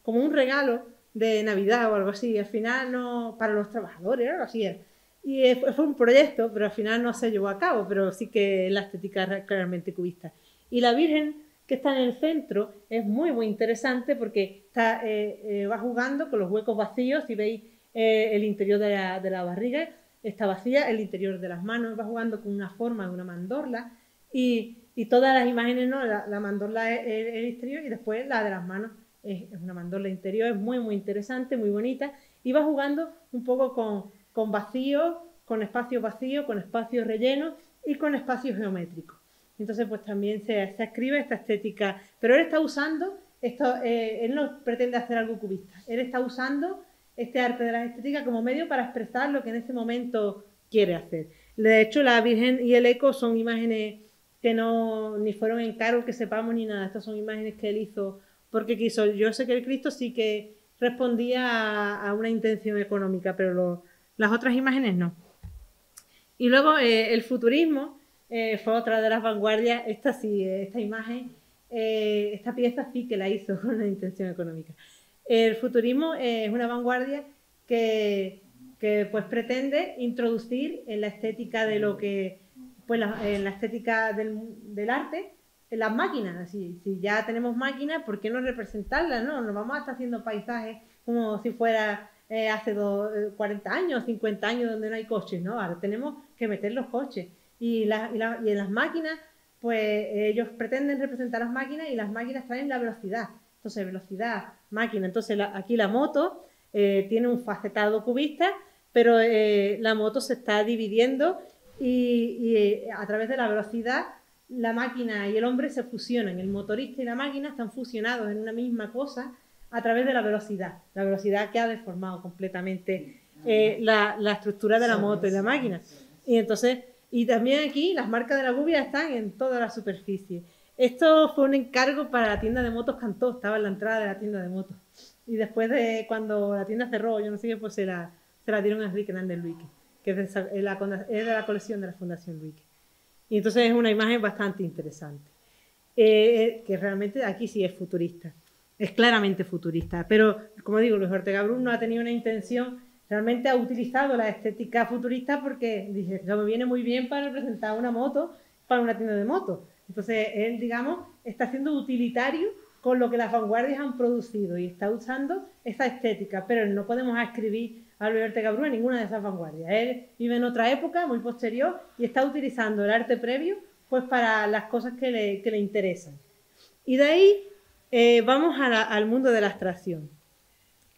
como un regalo de Navidad o algo así. Al final no, para los trabajadores, algo así era. Y fue un proyecto, pero al final no se llevó a cabo, pero sí que la estética es claramente cubista. Y la Virgen que está en el centro es muy, muy interesante porque va jugando con los huecos vacíos. Si veis el interior de la barriga está vacía, el interior de las manos va jugando con una forma de una mandorla y todas las imágenes, ¿no? La mandorla es el exterior y después la de las manos es una mandorla interior, es muy, muy interesante, muy bonita y va jugando un poco con vacíos, con espacios vacíos, con espacios rellenos y con espacios geométricos. Entonces pues también se escribe esta estética, pero él está usando él no pretende hacer algo cubista, él está usando este arte de la estética como medio para expresar lo que en ese momento quiere hacer. De hecho, la Virgen y el eco son imágenes que ni fueron encargos que sepamos ni nada. Estas son imágenes que él hizo porque quiso. Yo sé que el Cristo sí que respondía a una intención económica, pero las otras imágenes no. Y luego el futurismo fue otra de las vanguardias. Esta sí, esta imagen, esta pieza sí que la hizo con una intención económica. El futurismo es una vanguardia que pues pretende introducir en la estética de lo que, pues en la estética del arte, en las máquinas. Si ya tenemos máquinas, ¿por qué no representarlas? ¿No? Nos vamos a estar haciendo paisajes como si fuera hace 40 años, 50 años donde no hay coches, ¿no? Ahora tenemos que meter los coches. Y en las máquinas, pues ellos pretenden representar las máquinas y las máquinas traen la velocidad. Entonces, velocidad, máquina. Entonces, aquí la moto tiene un facetado cubista, pero la moto se está dividiendo y a través de la velocidad la máquina y el hombre se fusionan, el motorista y la máquina están fusionados en una misma cosa a través de la velocidad que ha deformado completamente la estructura de la moto y la máquina. Y entonces, y también aquí las marcas de la gubia están en toda la superficie. Esto fue un encargo para la tienda de motos Cantó, estaba en la entrada de la tienda de motos. Y después de cuando la tienda cerró, yo no sé qué, pues se la dieron a Enrique Hernández Luique, que es de la colección de la Fundación Luique. Y entonces es una imagen bastante interesante, que realmente aquí sí es futurista, es claramente futurista, pero como digo, Luis Ortega Bru no ha tenido una intención, realmente ha utilizado la estética futurista porque dice, eso me viene muy bien para representar una moto para una tienda de motos. Entonces él, digamos, está siendo utilitario con lo que las vanguardias han producido y está usando esa estética, pero no podemos ascribir a Luis Ortega Bru en ninguna de esas vanguardias. Él vive en otra época, muy posterior, y está utilizando el arte previo pues para las cosas que le interesan. Y de ahí vamos al mundo de la abstracción.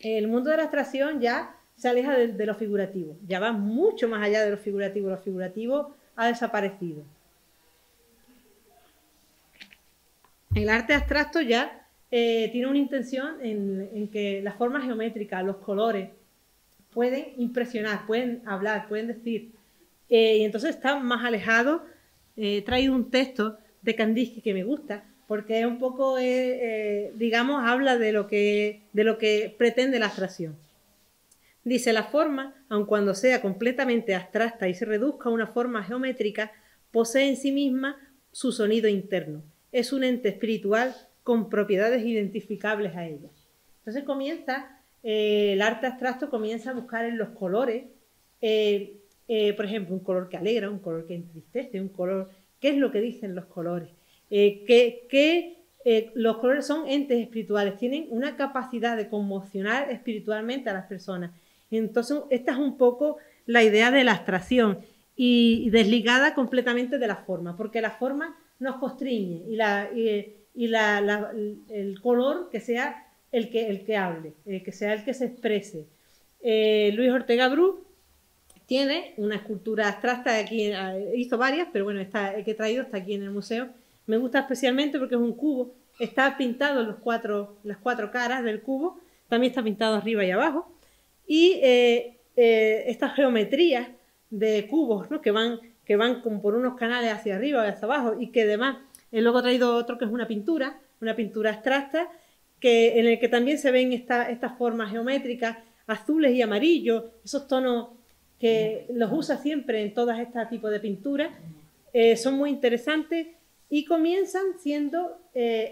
El mundo de la abstracción ya se aleja de lo figurativo, ya va mucho más allá de lo figurativo ha desaparecido. El arte abstracto ya tiene una intención en que las formas geométricas, los colores, pueden impresionar, pueden hablar, pueden decir. Y entonces está más alejado. He traído un texto de Kandinsky que me gusta, porque es un poco, digamos, habla de lo que pretende la abstracción. Dice, la forma, aun cuando sea completamente abstracta y se reduzca a una forma geométrica, posee en sí misma su sonido interno. Es un ente espiritual con propiedades identificables a ella. Entonces el arte abstracto comienza a buscar en los colores, por ejemplo, un color que alegra, un color que entristece, un color, ¿qué es lo que dicen los colores? Los colores son entes espirituales, tienen una capacidad de conmocionar espiritualmente a las personas. Entonces, esta es un poco la idea de la abstracción y desligada completamente de la forma, porque la forma nos constriñe y el color que sea el que hable, que sea el que se exprese. Luis Ortega Bru tiene una escultura abstracta, aquí hizo varias, pero bueno, esta que he traído está aquí en el museo. Me gusta especialmente porque es un cubo, está pintado en las cuatro caras del cubo, también está pintado arriba y abajo, y estas geometrías de cubos, ¿no? que van como por unos canales hacia arriba y hacia abajo, y que además, luego he traído otro que es una pintura abstracta, en el que también se ven estas formas geométricas, azules y amarillos, esos tonos que los usa siempre en todas este tipos de pinturas, son muy interesantes y comienzan siendo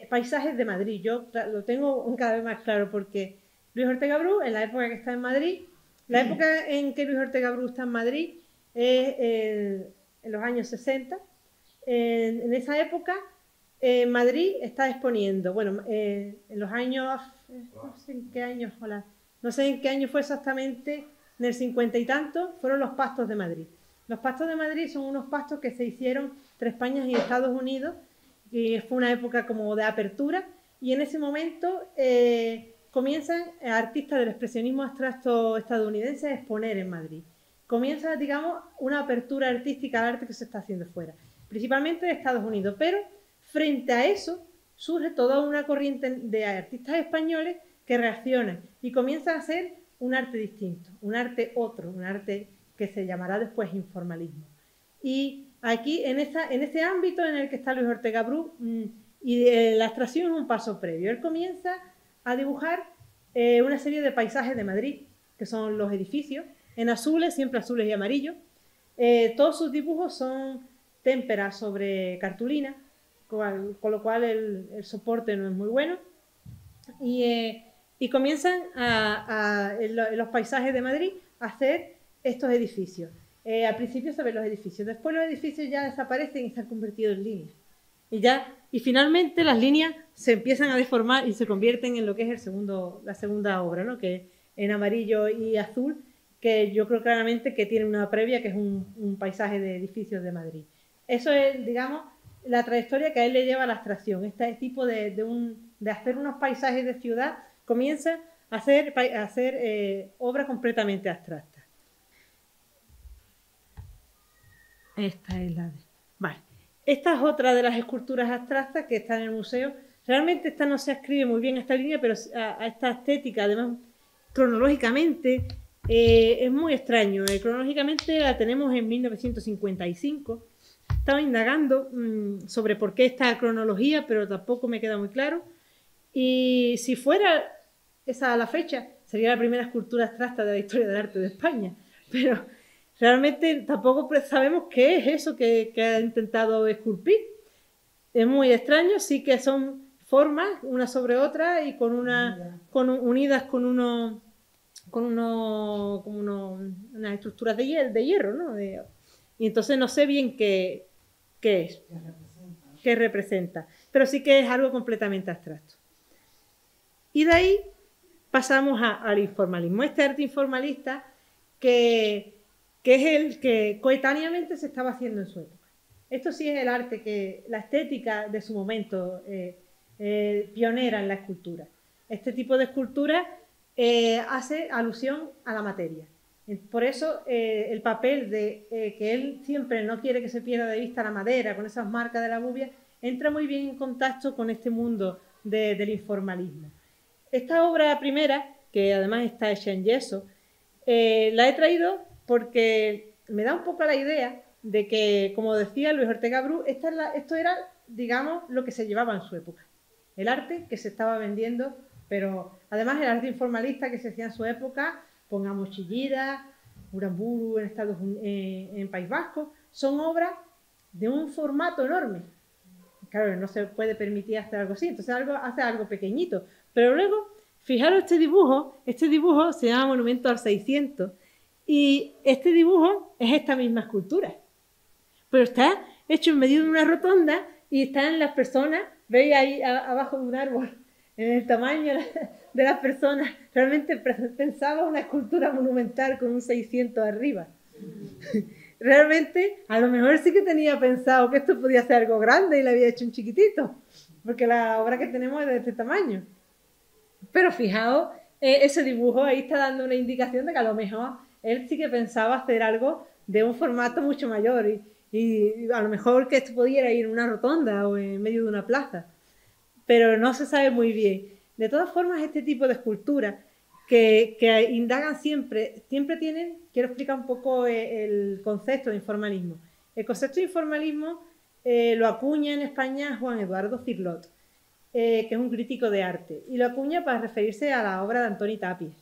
paisajes de Madrid. Yo lo tengo cada vez más claro porque Luis Ortega Bru, en la época que está en Madrid, la época en que Luis Ortega Bru está en Madrid es en los años 60. En esa época Madrid está exponiendo, bueno, en los años, no sé en qué año fue exactamente, en el 50 y tanto, fueron los Pastos de Madrid. Los Pastos de Madrid son unos pastos que se hicieron entre España y Estados Unidos, y fue una época como de apertura, y en ese momento comienzan artistas del expresionismo abstracto estadounidense a exponer en Madrid. Comienza, digamos, una apertura artística al arte que se está haciendo fuera, principalmente de Estados Unidos, pero frente a eso surge toda una corriente de artistas españoles que reaccionan y comienzan a hacer un arte distinto, un arte otro, un arte que se llamará después informalismo. Y aquí, en este ámbito en el que está Luis Ortega Bru, la abstracción es un paso previo. Él comienza a dibujar una serie de paisajes de Madrid, que son los edificios, en azules, siempre azules y amarillos. Todos sus dibujos son témperas sobre cartulina, con lo cual el soporte no es muy bueno. Y comienzan en los paisajes de Madrid a hacer estos edificios. Al principio se ven los edificios, después los edificios ya desaparecen y se han convertido en líneas. Y finalmente las líneas se empiezan a deformar y se convierten en lo que es la segunda obra, ¿no? Que es en amarillo y azul, que yo creo claramente que tiene una previa, que es un paisaje de edificios de Madrid. Eso es, digamos, la trayectoria que a él le lleva a la abstracción. Este tipo de hacer unos paisajes de ciudad comienza a hacer obra completamente abstracta. Esta es la de... Vale. Esta es otra de las esculturas abstractas que está en el museo. Realmente esta no se ascribe muy bien a esta línea, pero a esta estética, además, cronológicamente, es muy extraño. Cronológicamente la tenemos en 1955. Estaba indagando sobre por qué esta cronología, pero tampoco me queda muy claro. Y si fuera esa la fecha, sería la primera escultura abstracta de la historia del arte de España. Pero realmente tampoco sabemos qué es eso que ha intentado esculpir. Es muy extraño, sí que son formas una sobre otra y unidas con unas estructuras de hierro, ¿no? Y entonces no sé bien qué es, qué representa, pero sí que es algo completamente abstracto. Y de ahí pasamos al informalismo, este arte informalista que es el que coetáneamente se estaba haciendo en su época. Esto sí es el arte la estética de su momento, pionera en la escultura. Este tipo de escultura hace alusión a la materia. Por eso el papel de que él siempre no quiere que se pierda de vista la madera, con esas marcas de la gubia, entra muy bien en contacto con este mundo del informalismo. Esta obra primera, que además está hecha en yeso, la he traído porque me da un poco la idea de que, como decía Luis Ortega Bru, esto era, digamos, lo que se llevaba en su época. El arte que se estaba vendiendo, pero además el arte informalista que se hacía en su época, pongamos Chillida, Uramburu en País Vasco, son obras de un formato enorme. Claro, no se puede permitir hacer algo así, entonces hace algo pequeñito. Pero luego, fijaros este dibujo se llama Monumento al 600, y este dibujo es esta misma escultura. Pero está hecho en medio de una rotonda y están las personas, veis ahí abajo de un árbol, en el tamaño de las personas. Realmente pensaba una escultura monumental con un 600 arriba. Realmente, a lo mejor sí que tenía pensado que esto podía ser algo grande y lo había hecho un chiquitito, porque la obra que tenemos es de este tamaño. Pero fijaos, ese dibujo ahí está dando una indicación de que a lo mejor él sí que pensaba hacer algo de un formato mucho mayor y a lo mejor que esto pudiera ir en una rotonda o en medio de una plaza, pero no se sabe muy bien. De todas formas, este tipo de esculturas que indagan siempre tienen, quiero explicar un poco el concepto de informalismo. El concepto de informalismo lo acuña en España Juan Eduardo Cirlot, que es un crítico de arte, y lo acuña para referirse a la obra de Antoni Tàpies.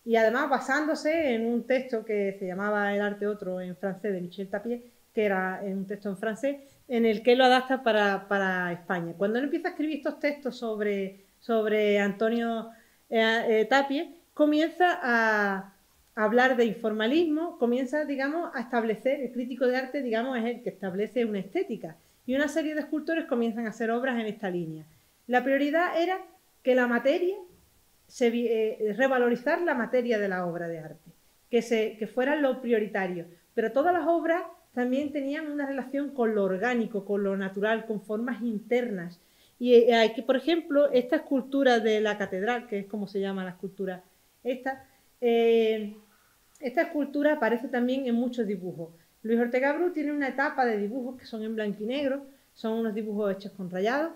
Y además basándose en un texto que se llamaba El arte otro en francés de Michel Tàpies, que era un texto en francés, en el que lo adapta para España. Cuando él empieza a escribir estos textos sobre Antonio Tàpies, comienza a hablar de informalismo, comienza, digamos, a establecer, el crítico de arte, digamos, es el que establece una estética. Y una serie de escultores comienzan a hacer obras en esta línea. La prioridad era que la materia, revalorizar la materia de la obra de arte, que fuera lo prioritario. Pero todas las obras también tenían una relación con lo orgánico, con lo natural, con formas internas. Y hay que, por ejemplo, esta escultura de la catedral, que es como se llama la escultura esta escultura aparece también en muchos dibujos. Luis Ortega Bru tiene una etapa de dibujos que son en blanco y negro, son unos dibujos hechos con rayados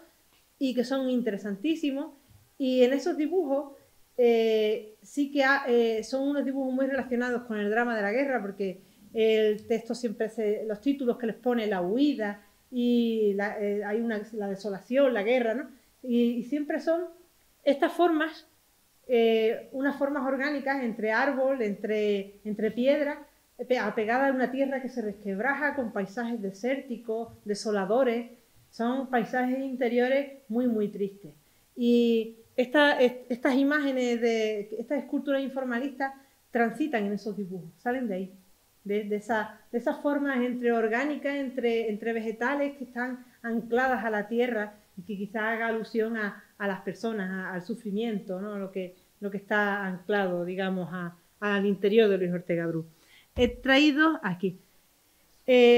y que son interesantísimos. Y en esos dibujos sí que son unos dibujos muy relacionados con el drama de la guerra, porque el texto siempre los títulos que les pone la huida y hay la desolación, la guerra, ¿no? Y siempre son estas formas, unas formas orgánicas entre árbol, entre piedras, apegada a una tierra que se resquebraja con paisajes desérticos, desoladores. Son paisajes interiores muy, muy tristes. Y estas imágenes estas esculturas informalistas transitan en esos dibujos, salen de ahí, de esas formas entre orgánicas, entre vegetales que están ancladas a la tierra y que quizás haga alusión a las personas, al sufrimiento, ¿no? Lo que está anclado, digamos, al interior de Luis Ortega Bru. He traído aquí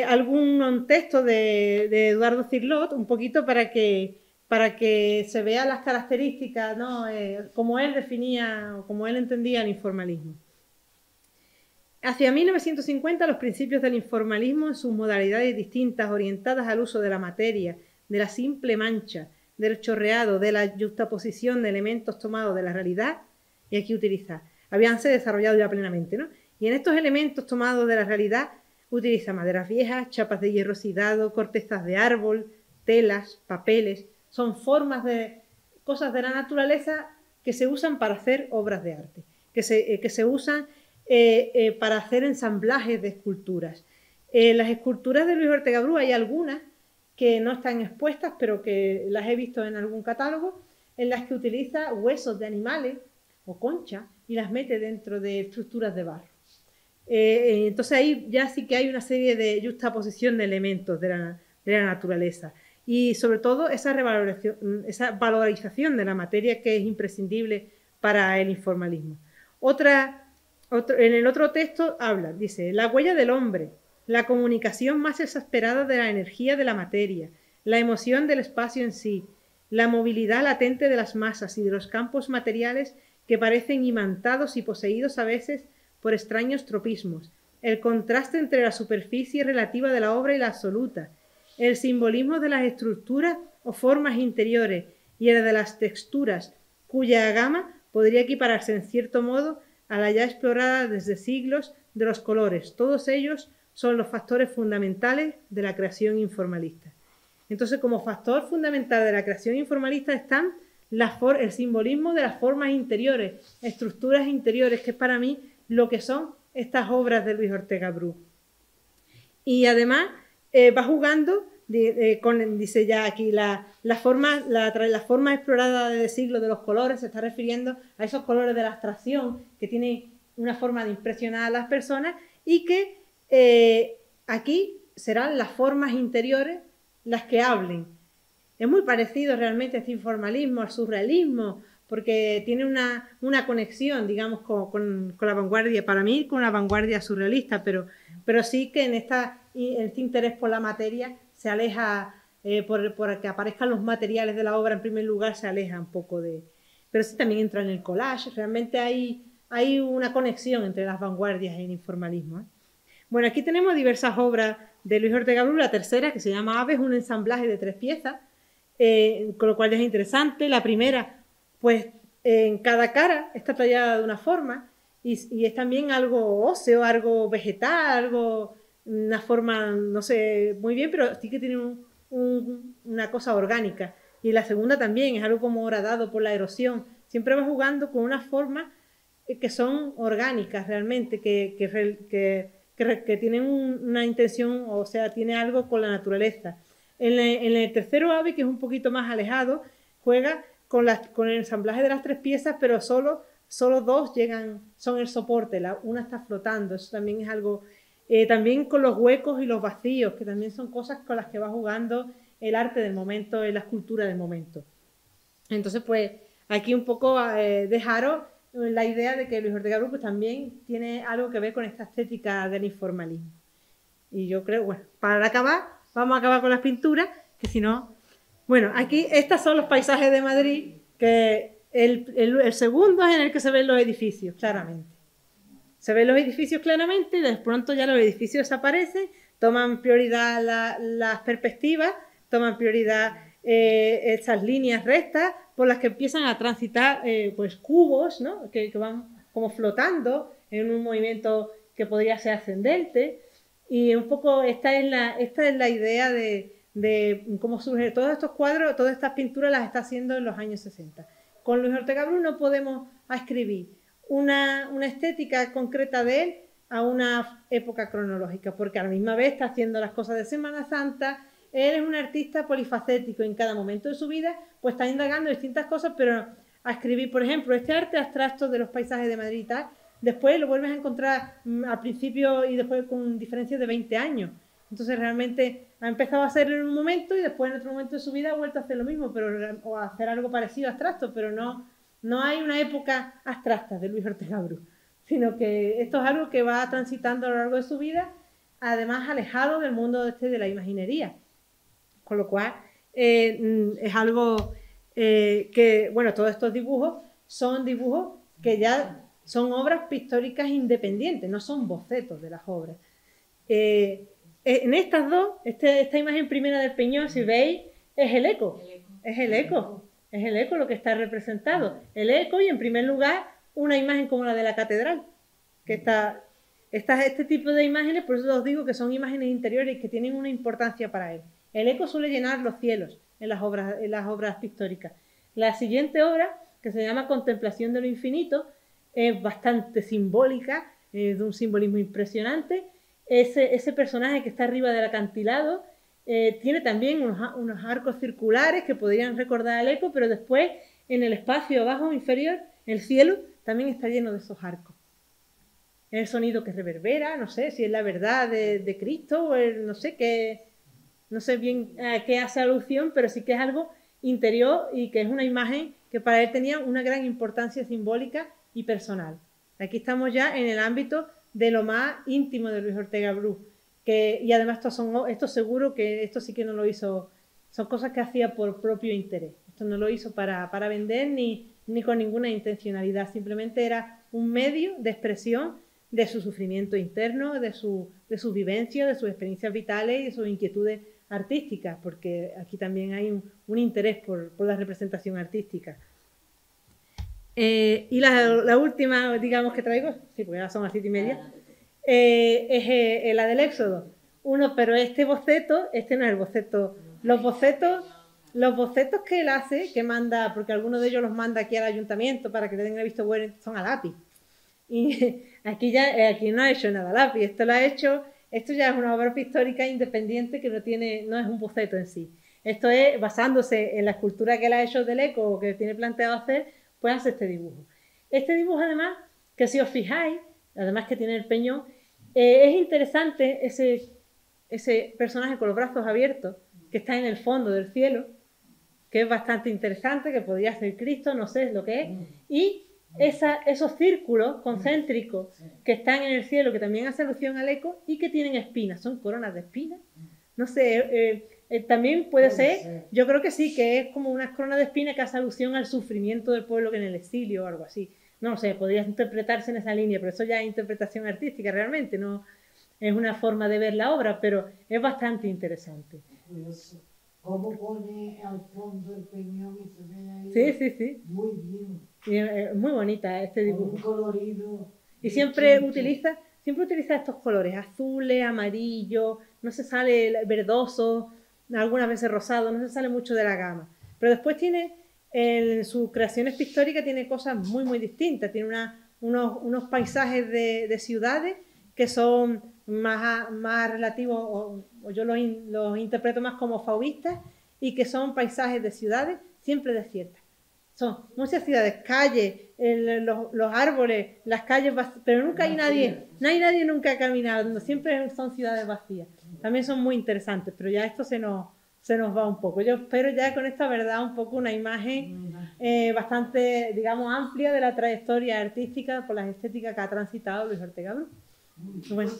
algún texto de Eduardo Cirlot, un poquito para que se vean las características, ¿no? Como él definía o como él entendía el informalismo. Hacia 1950 los principios del informalismo en sus modalidades distintas, orientadas al uso de la materia, de la simple mancha, del chorreado, de la yuxtaposición de elementos tomados de la realidad, y aquí utiliza, habíanse desarrollado ya plenamente, ¿no? Y en estos elementos tomados de la realidad utiliza maderas viejas, chapas de hierro oxidado, cortezas de árbol, telas, papeles, son formas de cosas de la naturaleza que se usan para hacer obras de arte, que se usan para hacer ensamblajes de esculturas. Las esculturas de Luis Ortega Bru hay algunas que no están expuestas, pero que las he visto en algún catálogo, en las que utiliza huesos de animales o conchas y las mete dentro de estructuras de barro. Entonces ahí ya sí que hay una serie de juxtaposición de elementos de la naturaleza y sobre todo esa valorización de la materia que es imprescindible para el informalismo. En el otro texto habla, dice, la huella del hombre, la comunicación más exasperada de la energía de la materia, la emoción del espacio en sí, la movilidad latente de las masas y de los campos materiales que parecen imantados y poseídos a veces por extraños tropismos, el contraste entre la superficie relativa de la obra y la absoluta, el simbolismo de las estructuras o formas interiores y el de las texturas, cuya gama podría equipararse en cierto modo a la ya explorada desde siglos de los colores. Todos ellos son los factores fundamentales de la creación informalista. Entonces, como factor fundamental de la creación informalista están el simbolismo de las formas interiores, estructuras interiores, que es para mí lo que son estas obras de Luis Ortega Bru. Y además va jugando, dice ya aquí, la forma explorada desde siglos de los colores, se está refiriendo a esos colores de la abstracción que tienen una forma de impresionar a las personas y que aquí serán las formas interiores las que hablen. Es muy parecido realmente este informalismo al surrealismo, porque tiene una conexión, digamos, con la vanguardia, para mí con la vanguardia surrealista, pero sí que en este interés por la materia se aleja, por que aparezcan los materiales de la obra en primer lugar, se aleja un poco de... Pero sí también entra en el collage, realmente hay una conexión entre las vanguardias y el informalismo, ¿eh? Bueno, aquí tenemos diversas obras de Luis Ortega Bru, la tercera, que se llama Aves, un ensamblaje de 3 piezas, con lo cual es interesante. La primera, pues en cada cara está tallada de una forma y es también algo óseo, algo vegetal, una forma, no sé muy bien, pero sí que tiene una cosa orgánica. Y la segunda también es algo como horadado por la erosión. Siempre va jugando con unas formas que son orgánicas realmente, que tienen una intención, o sea, tiene algo con la naturaleza. En el tercero ave, que es un poquito más alejado, juega con el ensamblaje de las 3 piezas, pero solo 2 son el soporte, una está flotando. Eso también es algo, también con los huecos y los vacíos, que también son cosas con las que va jugando el arte del momento, la escultura del momento. Entonces, pues, aquí un poco dejaros la idea de que Luis Ortega Bru pues, también tiene algo que ver con esta estética del informalismo. Y yo creo, bueno, para acabar, vamos a acabar con las pinturas, que si no... Bueno, aquí estos son los paisajes de Madrid, que el segundo es en el que se ven los edificios, claramente. Se ven los edificios claramente y de pronto ya los edificios desaparecen, toman prioridad las perspectivas, toman prioridad esas líneas rectas por las que empiezan a transitar pues cubos, ¿no? que van como flotando en un movimiento que podría ser ascendente. Y un poco esta es la idea de cómo surge todos estos cuadros, todas estas pinturas las está haciendo en los años 60. Con Luis Ortega Bru no podemos ascribir una estética concreta de él a una época cronológica, porque a la misma vez está haciendo las cosas de Semana Santa. Él es un artista polifacético, en cada momento de su vida pues está indagando distintas cosas, pero a escribir, por ejemplo, este arte abstracto de los paisajes de Madrid y tal, después lo vuelves a encontrar al principio y después con diferencias de 20 años. Entonces realmente ha empezado a hacerlo en un momento y después en otro momento de su vida ha vuelto a hacer lo mismo, o a hacer algo parecido abstracto, pero no hay una época abstracta de Luis Ortega Bru, sino que esto es algo que va transitando a lo largo de su vida, además alejado del mundo de la imaginería. Con lo cual es algo que, bueno, todos estos dibujos son dibujos que ya son obras pictóricas independientes, no son bocetos de las obras. En estas dos, esta imagen primera del Peñón, si veis, es el eco. Es el eco. Es el eco lo que está representado. El eco y, en primer lugar, una imagen como la de la catedral. Que este tipo de imágenes, por eso os digo que son imágenes interiores que tienen una importancia para él. El eco suele llenar los cielos en las obras pictóricas. La siguiente obra, que se llama Contemplación de lo Infinito, es bastante simbólica, de un simbolismo impresionante. Ese personaje que está arriba del acantilado tiene también unos arcos circulares que podrían recordar al eco, pero después en el espacio abajo inferior, el cielo, también está lleno de esos arcos. El sonido que reverbera, no sé si es la verdad de Cristo, o no sé bien a qué hace alusión, pero sí que es algo interior y que es una imagen que para él tenía una gran importancia simbólica y personal. Aquí estamos ya en el ámbito de lo más íntimo de Luis Ortega Bru, y además esto seguro que esto sí que no lo hizo, son cosas que hacía por propio interés. Esto no lo hizo para vender ni con ninguna intencionalidad, simplemente era un medio de expresión de su sufrimiento interno, de su vivencia, de sus experiencias vitales y de sus inquietudes artísticas, porque aquí también hay un interés por la representación artística. Y la última, digamos, que traigo, sí, porque ya son las 7:30, es la del Éxodo. Pero este boceto, este no es el boceto. Los bocetos que él hace, que manda, porque algunos de ellos los manda aquí al ayuntamiento para que le den el visto bueno, son a lápiz. Y aquí no ha hecho nada a lápiz, esto ya es una obra pictórica independiente que no es un boceto en sí. Esto es basándose en la escultura que él ha hecho del eco o que tiene planteado hacer, pues hace este dibujo. Este dibujo además, que si os fijáis, además que tiene el peñón, es interesante ese personaje con los brazos abiertos que está en el fondo del cielo, que es bastante interesante, que podría ser Cristo, no sé lo que es, y esos círculos concéntricos que están en el cielo, que también hace alusión al eco y que tienen espinas, son coronas de espinas. No sé, también puede ser, yo creo que sí, que es como unas coronas de espinas que hace alusión al sufrimiento del pueblo que en el exilio o algo así. No sé, podría interpretarse en esa línea, pero eso ya es interpretación artística realmente, no es una forma de ver la obra, pero es bastante interesante. ¿Cómo pone al fondo el peñón y se ve ahí? Sí. Muy bien. Es muy bonita este dibujo. Un colorido. Y siempre utiliza estos colores, azules, amarillos, no se sale verdoso, algunas veces rosado, no se sale mucho de la gama. Pero después tiene, en sus creaciones pictóricas, tiene cosas muy, muy distintas. Tiene unos paisajes de ciudades que son más relativos, o yo los interpreto más como fauvistas, y que son paisajes de ciudades siempre desiertas. Son muchas ciudades, calles, los árboles, las calles vacías, pero nunca hay nadie nunca ha caminado, siempre son ciudades vacías. También son muy interesantes, pero ya esto se nos va un poco. Yo espero ya con esta verdad un poco una imagen bastante, digamos, amplia de la trayectoria artística por las estéticas que ha transitado Luis Ortega Bru. Bueno.